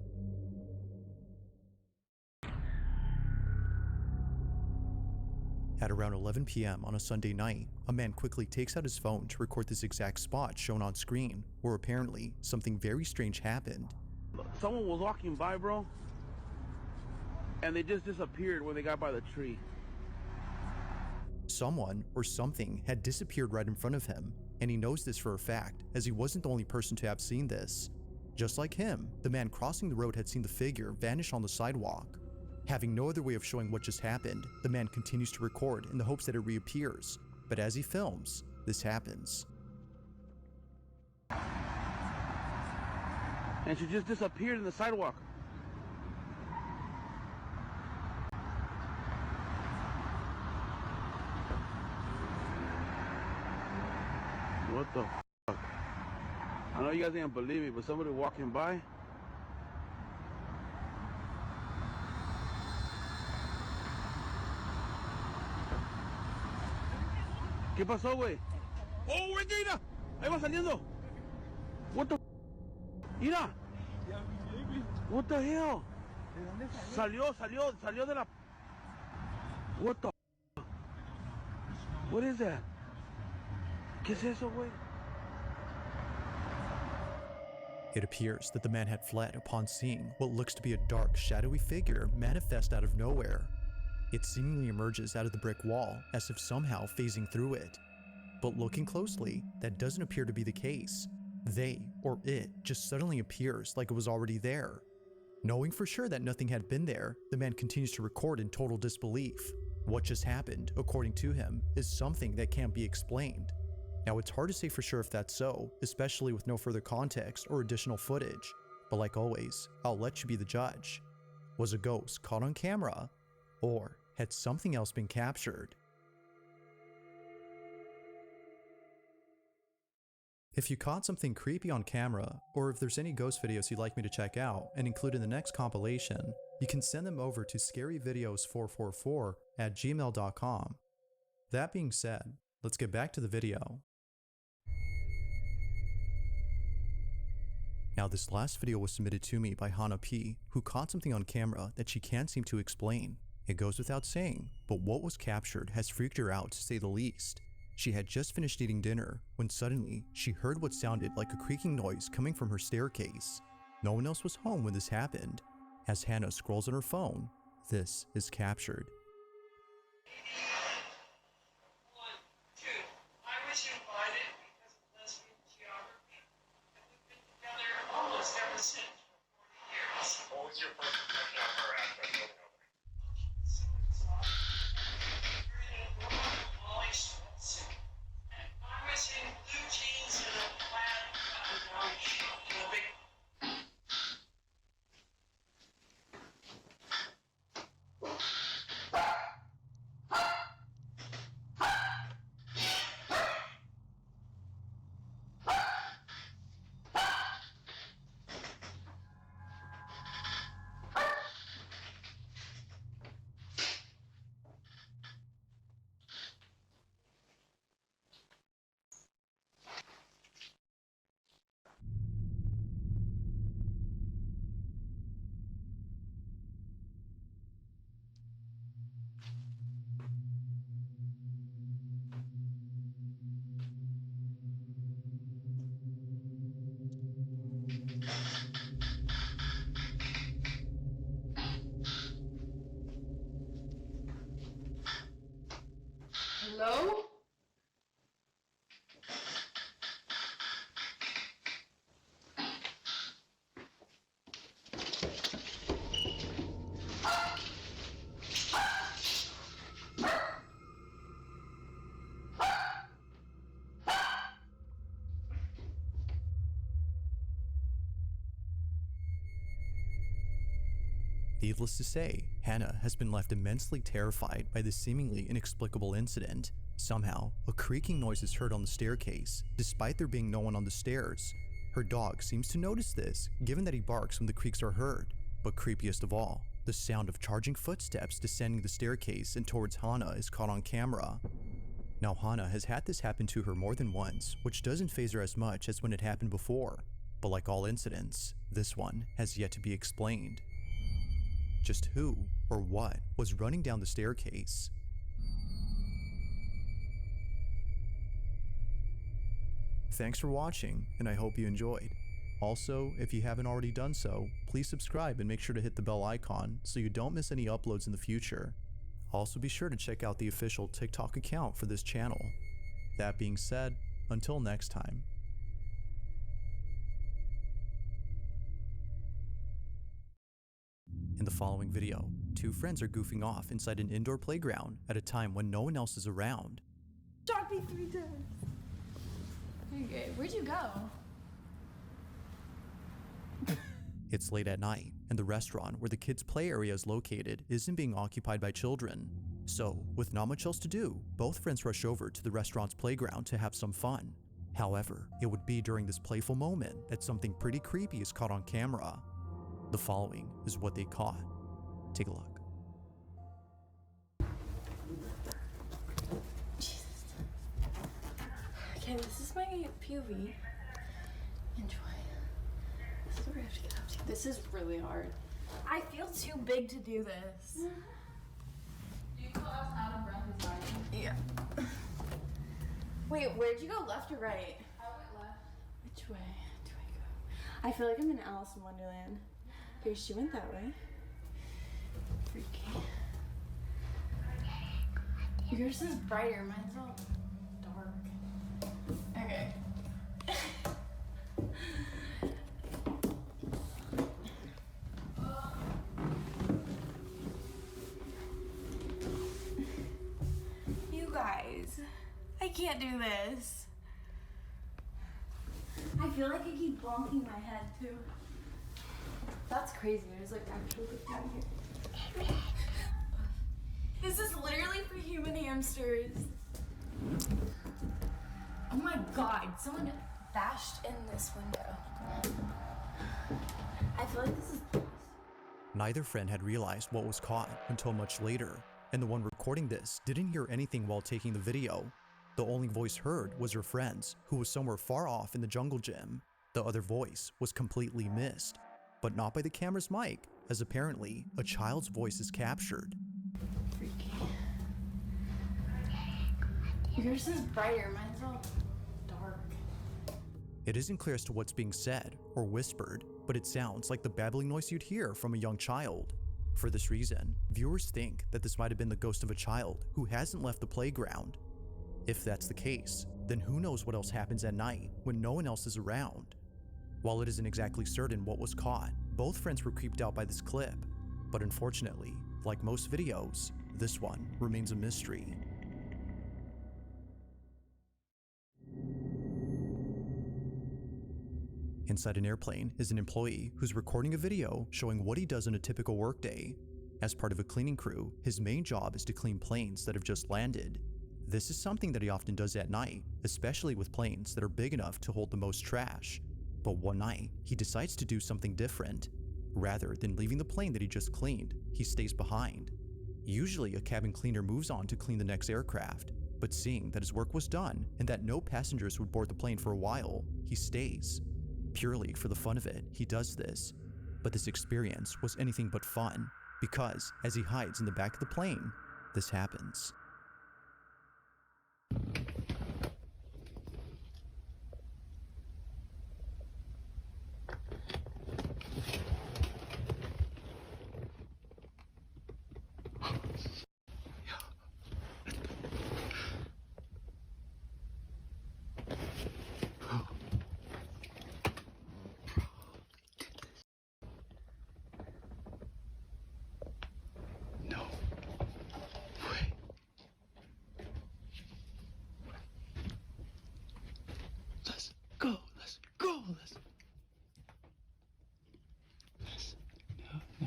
At around 11 p.m. on a Sunday night, a man quickly takes out his phone to record this exact spot shown on screen, where apparently something very strange happened. Someone was walking by, bro, and they just disappeared when they got by the tree. Someone or something had disappeared right in front of him, and he knows this for a fact, as he wasn't the only person to have seen this. Just like him, the man crossing the road had seen the figure vanish on the sidewalk. Having no other way of showing what just happened, the man continues to record in the hopes that it reappears. But as he films, this happens. And she just disappeared in the sidewalk. What the fuck? I know you guys ain't believe me, but somebody walking by. ¿Qué pasó, güey? ¡Oh, güey, mira! Ahí va saliendo. What the... Mira. What the hell? Salió de la... What the... What is that? ¿Qué es eso, güey? It appears that the man had fled upon seeing what looks to be a dark, shadowy figure manifest out of nowhere. It seemingly emerges out of the brick wall as if somehow phasing through it. But looking closely, that doesn't appear to be the case. They, or it, just suddenly appears like it was already there. Knowing for sure that nothing had been there, the man continues to record in total disbelief. What just happened, according to him, is something that can't be explained. Now, it's hard to say for sure if that's so, especially with no further context or additional footage. But like always, I'll let you be the judge. Was a ghost caught on camera? Or had something else been captured? If you caught something creepy on camera, or if there's any ghost videos you'd like me to check out and include in the next compilation, you can send them over to scaryvideos444@gmail.com. That being said, let's get back to the video. Now, this last video was submitted to me by Hannah P, who caught something on camera that she can't seem to explain. It goes without saying, but what was captured has freaked her out to say the least. She had just finished eating dinner when suddenly she heard what sounded like a creaking noise coming from her staircase. No one else was home when this happened. As Hannah scrolls on her phone, this is captured. I was invited because of lesbian geography, and we've been together almost ever since for 40 years. What was your first impression of her after I told her? So exhausted. Wearing a Molly sweatsuit. And I was in blue jeans and a plaid button-down shirt and a big... Hello? Needless to say, Hannah has been left immensely terrified by this seemingly inexplicable incident. Somehow, a creaking noise is heard on the staircase, despite there being no one on the stairs. Her dog seems to notice this, given that he barks when the creaks are heard. But creepiest of all, the sound of charging footsteps descending the staircase and towards Hannah is caught on camera. Now, Hannah has had this happen to her more than once, which doesn't faze her as much as when it happened before. But like all incidents, this one has yet to be explained. Just who or what was running down the staircase? Thanks for watching, and I hope you enjoyed. Also, if you haven't already done so, please subscribe and make sure to hit the bell icon so you don't miss any uploads in the future. Also, be sure to check out the official TikTok account for this channel. That being said, until next time. In the following video, two friends are goofing off inside an indoor playground at a time when no one else is around. Shot me 3 times. Okay, where'd you go? It's late at night, and the restaurant where the kids' play area is located isn't being occupied by children. So, with not much else to do, both friends rush over to the restaurant's playground to have some fun. However, it would be during this playful moment that something pretty creepy is caught on camera. The following is what they caught. Take a look. Okay, this is my POV. Enjoy. This is what we have to get up to. This is really hard. I feel too big to do this. Do you feel as out of breath as I am? Yeah. Wait, where'd you go, left or right? I went left. Which way do I go? I feel like I'm in Alice in Wonderland. Okay, she went that way. Freaky. Yours is brighter, mine's all dark. Okay. You guys, I can't do this. I feel like I keep bonking my head too. That's crazy. There's like actual down here. This is literally for human hamsters. Oh my god, someone bashed in this window. I feel like this is. Neither friend had realized what was caught until much later, and the one recording this didn't hear anything while taking the video. The only voice heard was her friend's, who was somewhere far off in the jungle gym. The other voice was completely missed, but not by the camera's mic, as apparently a child's voice is captured. Freaky. Yours is brighter, mine's all dark. It isn't clear as to what's being said or whispered, but it sounds like the babbling noise you'd hear from a young child. For this reason, viewers think that this might have been the ghost of a child who hasn't left the playground. If that's the case, then who knows what else happens at night when no one else is around. While it isn't exactly certain what was caught, both friends were creeped out by this clip. But unfortunately, like most videos, this one remains a mystery. Inside an airplane is an employee who's recording a video showing what he does in a typical workday. As part of a cleaning crew, his main job is to clean planes that have just landed. This is something that he often does at night, especially with planes that are big enough to hold the most trash. But one night, he decides to do something different. Rather than leaving the plane that he just cleaned, he stays behind. Usually, a cabin cleaner moves on to clean the next aircraft, but seeing that his work was done and that no passengers would board the plane for a while, he stays. Purely for the fun of it, he does this. But this experience was anything but fun, because as he hides in the back of the plane, this happens.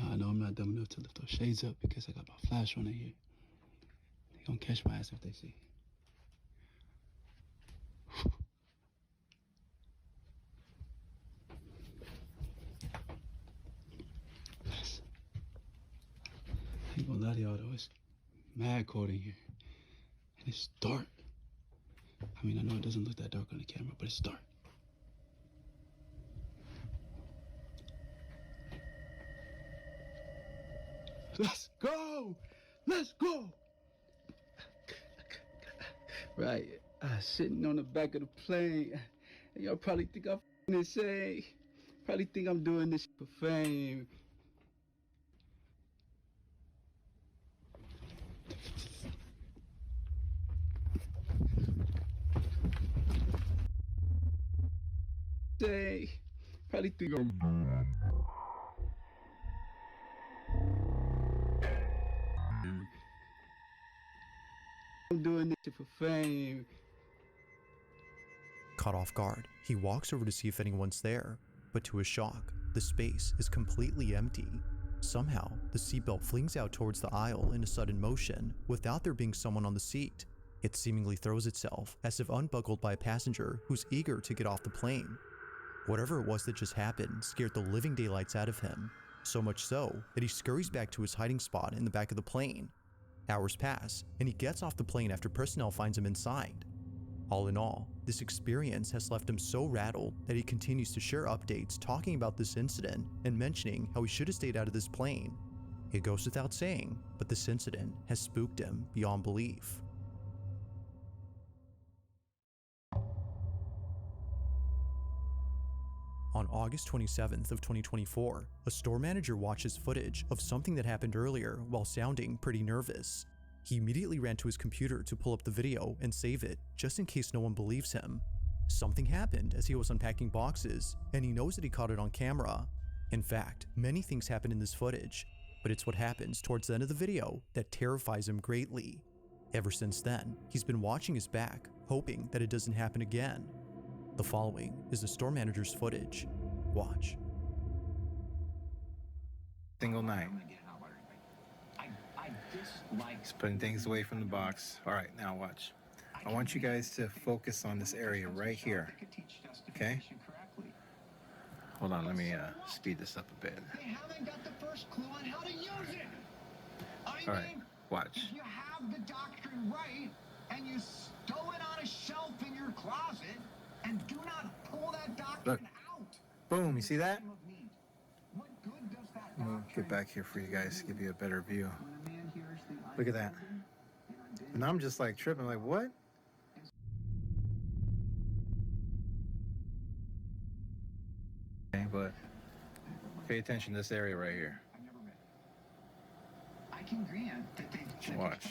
I know I'm not dumb enough to lift those shades up because I got my flash on in here. They gonna catch my ass if they see. I ain't gonna lie to y'all though, it's mad cold in here. And it's dark. I mean, I know it doesn't look that dark on the camera, but it's dark. Let's go! Let's go! Right, sitting on the back of the plane. And y'all probably think I'm insane. Probably think I'm doing this for fame. Probably think I'm doing this for fame. Caught off guard, he walks over to see if anyone's there, but to his shock, the space is completely empty. Somehow, the seatbelt flings out towards the aisle in a sudden motion without there being someone on the seat. It seemingly throws itself as if unbuckled by a passenger who's eager to get off the plane. Whatever it was that just happened scared the living daylights out of him, so much so that he scurries back to his hiding spot in the back of the plane. Hours pass, and he gets off the plane after personnel finds him inside. All in all, this experience has left him so rattled that he continues to share updates talking about this incident and mentioning how he should have stayed out of this plane. It goes without saying, but this incident has spooked him beyond belief. On August 27th of 2024, a store manager watches footage of something that happened earlier while sounding pretty nervous. He immediately ran to his computer to pull up the video and save it, just in case no one believes him. Something happened as he was unpacking boxes, and he knows that he caught it on camera. In fact, many things happen in this footage, but it's what happens towards the end of the video that terrifies him greatly. Ever since then, he's been watching his back, hoping that it doesn't happen again. The following is the store manager's footage. Watch. Single night. Just putting things away from the box. All right, now watch. I want you guys to focus on this area right here. Okay? Hold on, let me speed this up a bit. They haven't got the first clue on how to use it. All right, watch. If you have the doctrine right and you stow it on a shelf in your closet and do not pull that doctrine Look. Boom, you see that? I'm gonna get back here for you guys, give you a better view. Look at that. And I'm just like tripping, like, what? Okay, but pay attention to this area right here. I can grant that they Watch.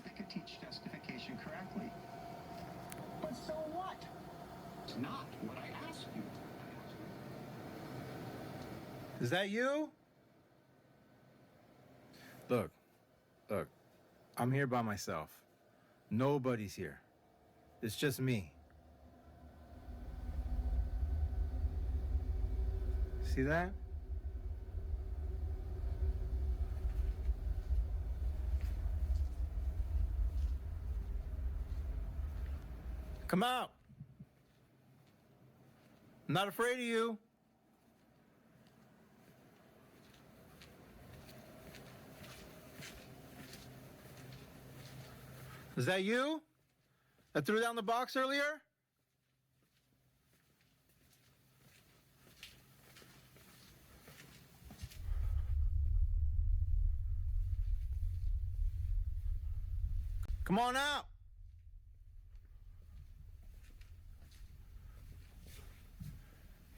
they could teach justification correctly. But so what? It's not what I asked you. Is that you? Look, I'm here by myself. Nobody's here. It's just me. See that? Come out. I'm not afraid of you. Is that you that threw down the box earlier? Come on out.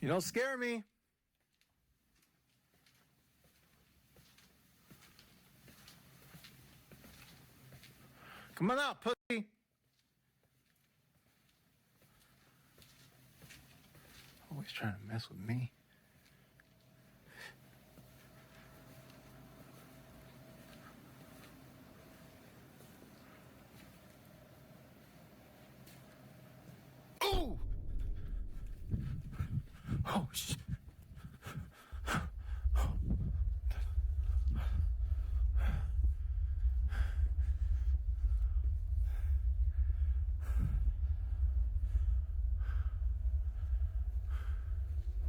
You don't scare me. Come on out, pussy. Always trying to mess with me. Oh! Oh, shit.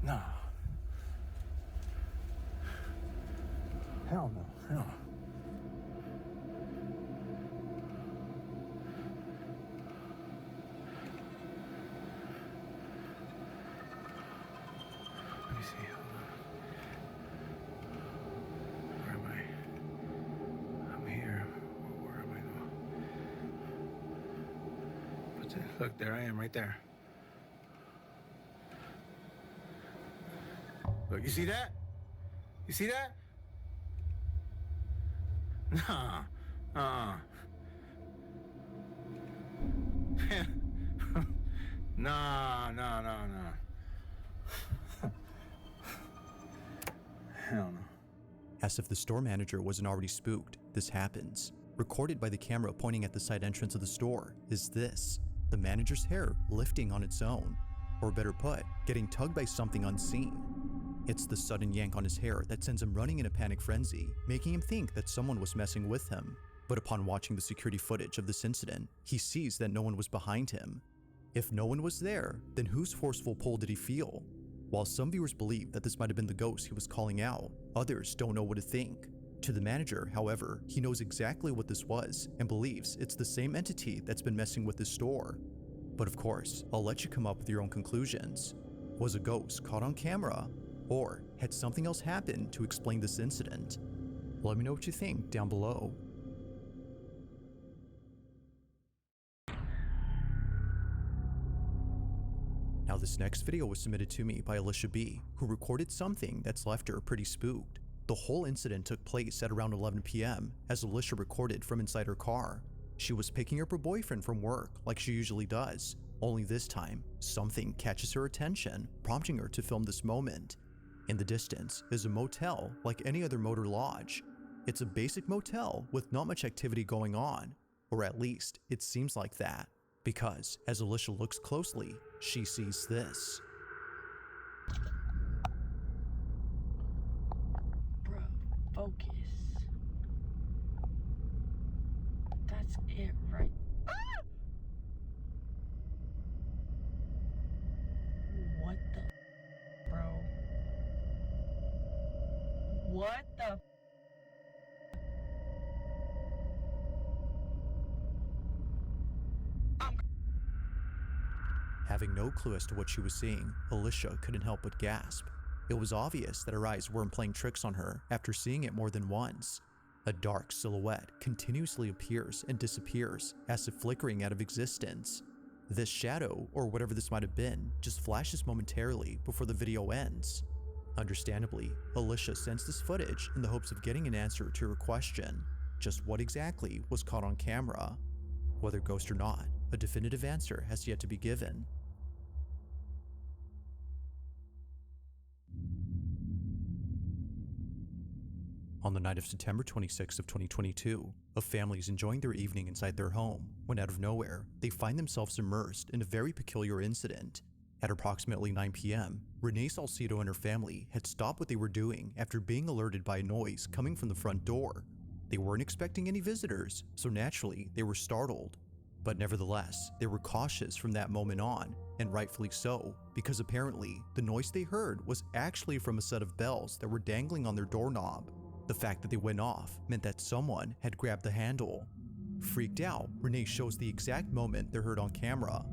No. Hell no. Hell no. Let me see. Hold on. Where am I? I'm here. Where am I going? What's it? Look, there I am, right there. Look, you see that? You see that? Nah. Nah. Nah. Hell no. As if the store manager wasn't already spooked, this happens. Recorded by the camera pointing at the side entrance of the store is this: the manager's hair lifting on its own. Or better put, getting tugged by something unseen. It's the sudden yank on his hair that sends him running in a panic frenzy, making him think that someone was messing with him. But upon watching the security footage of this incident, he sees that no one was behind him. If no one was there, then whose forceful pull did he feel? While some viewers believe that this might have been the ghost he was calling out, others don't know what to think. To the manager, however, he knows exactly what this was and believes it's the same entity that's been messing with his store. But of course, I'll let you come up with your own conclusions. Was a ghost caught on camera? Or had something else happened to explain this incident? Let me know what you think down below. Now this next video was submitted to me by Alicia B, who recorded something that's left her pretty spooked. The whole incident took place at around 11 p.m. as Alicia recorded from inside her car. She was picking up her boyfriend from work like she usually does, only this time, something catches her attention, prompting her to film this moment. In the distance is a motel like any other motor lodge. It's a basic motel with not much activity going on, or at least it seems like that, because as Alicia looks closely, she sees this. Bro, focus. That's it right. What the, bro? What the? Having no clue as to what she was seeing, Alicia couldn't help but gasp. It was obvious that her eyes weren't playing tricks on her after seeing it more than once. A dark silhouette continuously appears and disappears as if flickering out of existence. This shadow, or whatever this might have been, just flashes momentarily before the video ends. Understandably, Alicia sends this footage in the hopes of getting an answer to her question. Just what exactly was caught on camera? Whether ghost or not, a definitive answer has yet to be given. On the night of September 26th of 2022, a family is enjoying their evening inside their home when out of nowhere, they find themselves immersed in a very peculiar incident. At approximately 9 p.m., Renee Salcido and her family had stopped what they were doing after being alerted by a noise coming from the front door. They weren't expecting any visitors, so naturally they were startled. But nevertheless, they were cautious from that moment on, and rightfully so, because apparently the noise they heard was actually from a set of bells that were dangling on their doorknob. The fact that they went off meant that someone had grabbed the handle. Freaked out, Renee shows the exact moment they're heard on camera.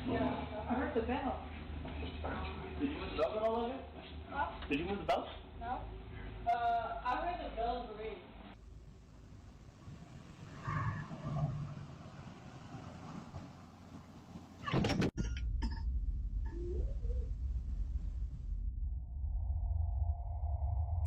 Yeah, I heard the bell. Did you move the bells at all, Logan? Huh? Did you move the bells? No. I heard the bells ring.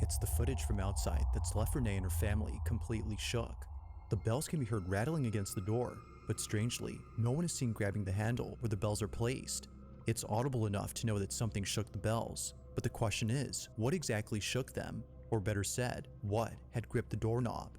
It's the footage from outside that's left Renee and her family completely shook. The bells can be heard rattling against the door, but strangely, no one is seen grabbing the handle where the bells are placed. It's audible enough to know that something shook the bells, but the question is, what exactly shook them? Or better said, what had gripped the doorknob?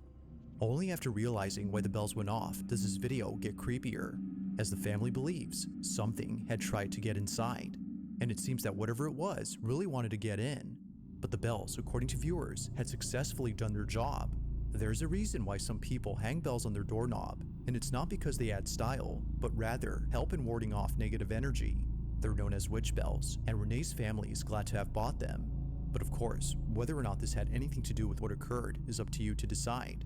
Only after realizing why the bells went off does this video get creepier, as the family believes something had tried to get inside, and it seems that whatever it was really wanted to get in. But the bells, according to viewers, had successfully done their job. There's a reason why some people hang bells on their doorknob, and it's not because they add style, but rather help in warding off negative energy. They're known as witch bells, and Renee's family is glad to have bought them. But of course, whether or not this had anything to do with what occurred is up to you to decide.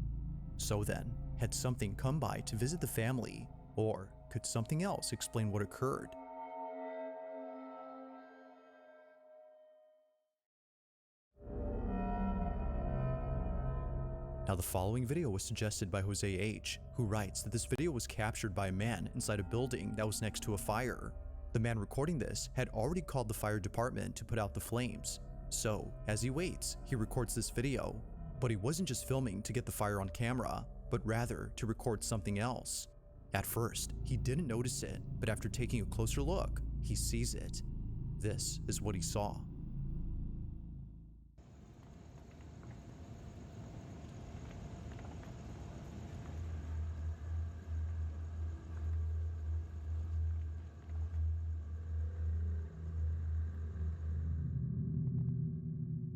So then, had something come by to visit the family, or could something else explain what occurred? Now the following video was suggested by Jose H, who writes that this video was captured by a man inside a building that was next to a fire. The man recording this had already called the fire department to put out the flames. So, as he waits, he records this video. But he wasn't just filming to get the fire on camera, but rather to record something else. At first, he didn't notice it, but after taking a closer look, he sees it. This is what he saw.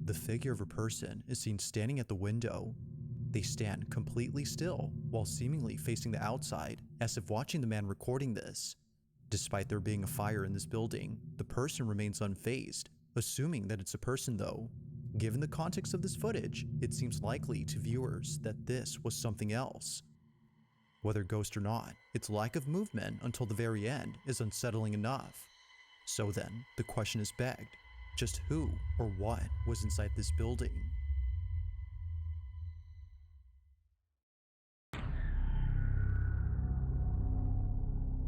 the figure of a person is seen standing at the window. They stand completely still while seemingly facing the outside, as if watching the man recording this. Despite there being a fire in this building, the person remains unfazed, assuming that it's a person though. Given the context of this footage, it seems likely to viewers that this was something else. Whether ghost or not, its lack of movement until the very end is unsettling enough. So then, the question is begged, just who or what was inside this building?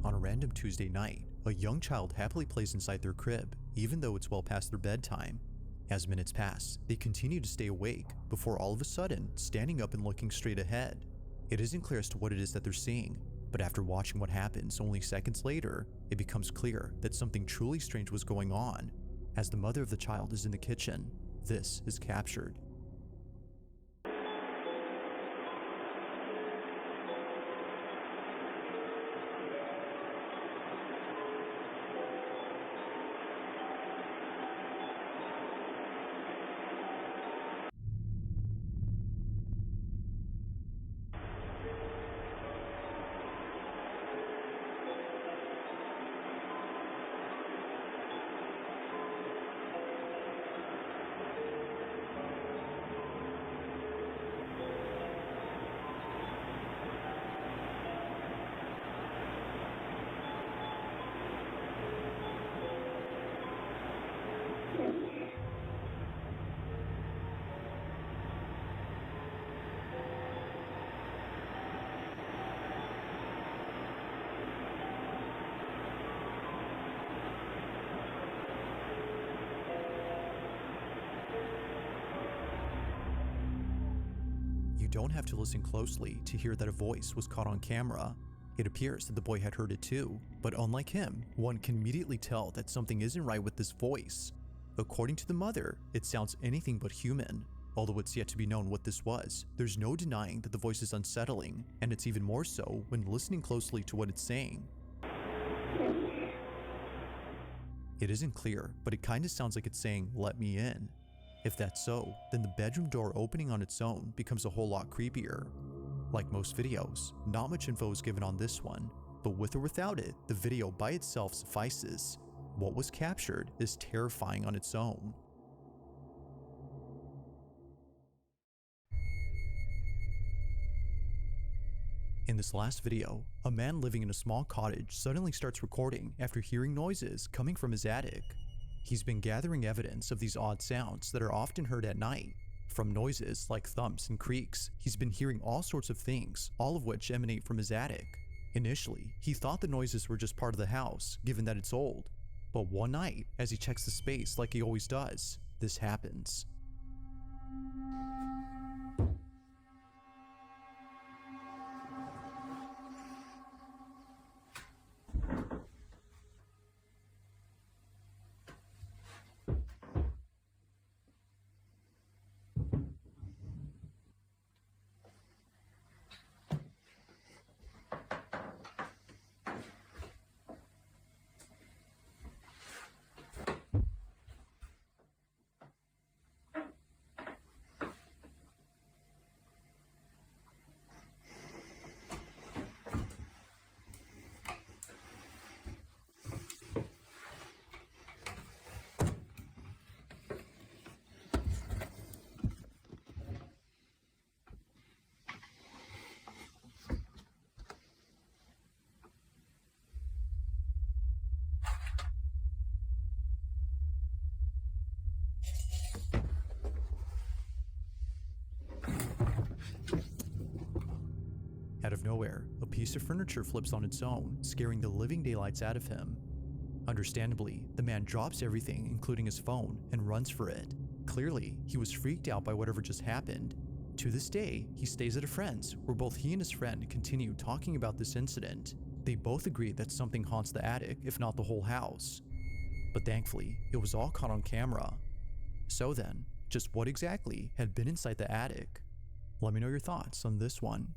On a random Tuesday night, a young child happily plays inside their crib, even though it's well past their bedtime. As minutes pass, they continue to stay awake before all of a sudden standing up and looking straight ahead. It isn't clear as to what it is that they're seeing, but after watching what happens only seconds later, it becomes clear that something truly strange was going on. As the mother of the child is in the kitchen, this is captured. You don't have to listen closely to hear that a voice was caught on camera. It appears that the boy had heard it too, but unlike him, one can immediately tell that something isn't right with this voice. According to the mother, it sounds anything but human. Although it's yet to be known what this was, there's no denying that the voice is unsettling, and it's even more so when listening closely to what it's saying. It isn't clear, but it kinda sounds like it's saying, "Let me in." If that's so, then the bedroom door opening on its own becomes a whole lot creepier. Like most videos, not much info is given on this one, but with or without it, the video by itself suffices. What was captured is terrifying on its own. In this last video, a man living in a small cottage suddenly starts recording after hearing noises coming from his attic. He's been gathering evidence of these odd sounds that are often heard at night. From noises like thumps and creaks, he's been hearing all sorts of things, all of which emanate from his attic. Initially, he thought the noises were just part of the house, given that it's old. But one night, as he checks the space like he always does, this happens. Out of nowhere, a piece of furniture flips on its own, scaring the living daylights out of him. Understandably, the man drops everything, including his phone, and runs for it. Clearly, he was freaked out by whatever just happened. To this day, he stays at a friend's, where both he and his friend continue talking about this incident. They both agree that something haunts the attic, if not the whole house. But thankfully, it was all caught on camera. So then, just what exactly had been inside the attic? Let me know your thoughts on this one.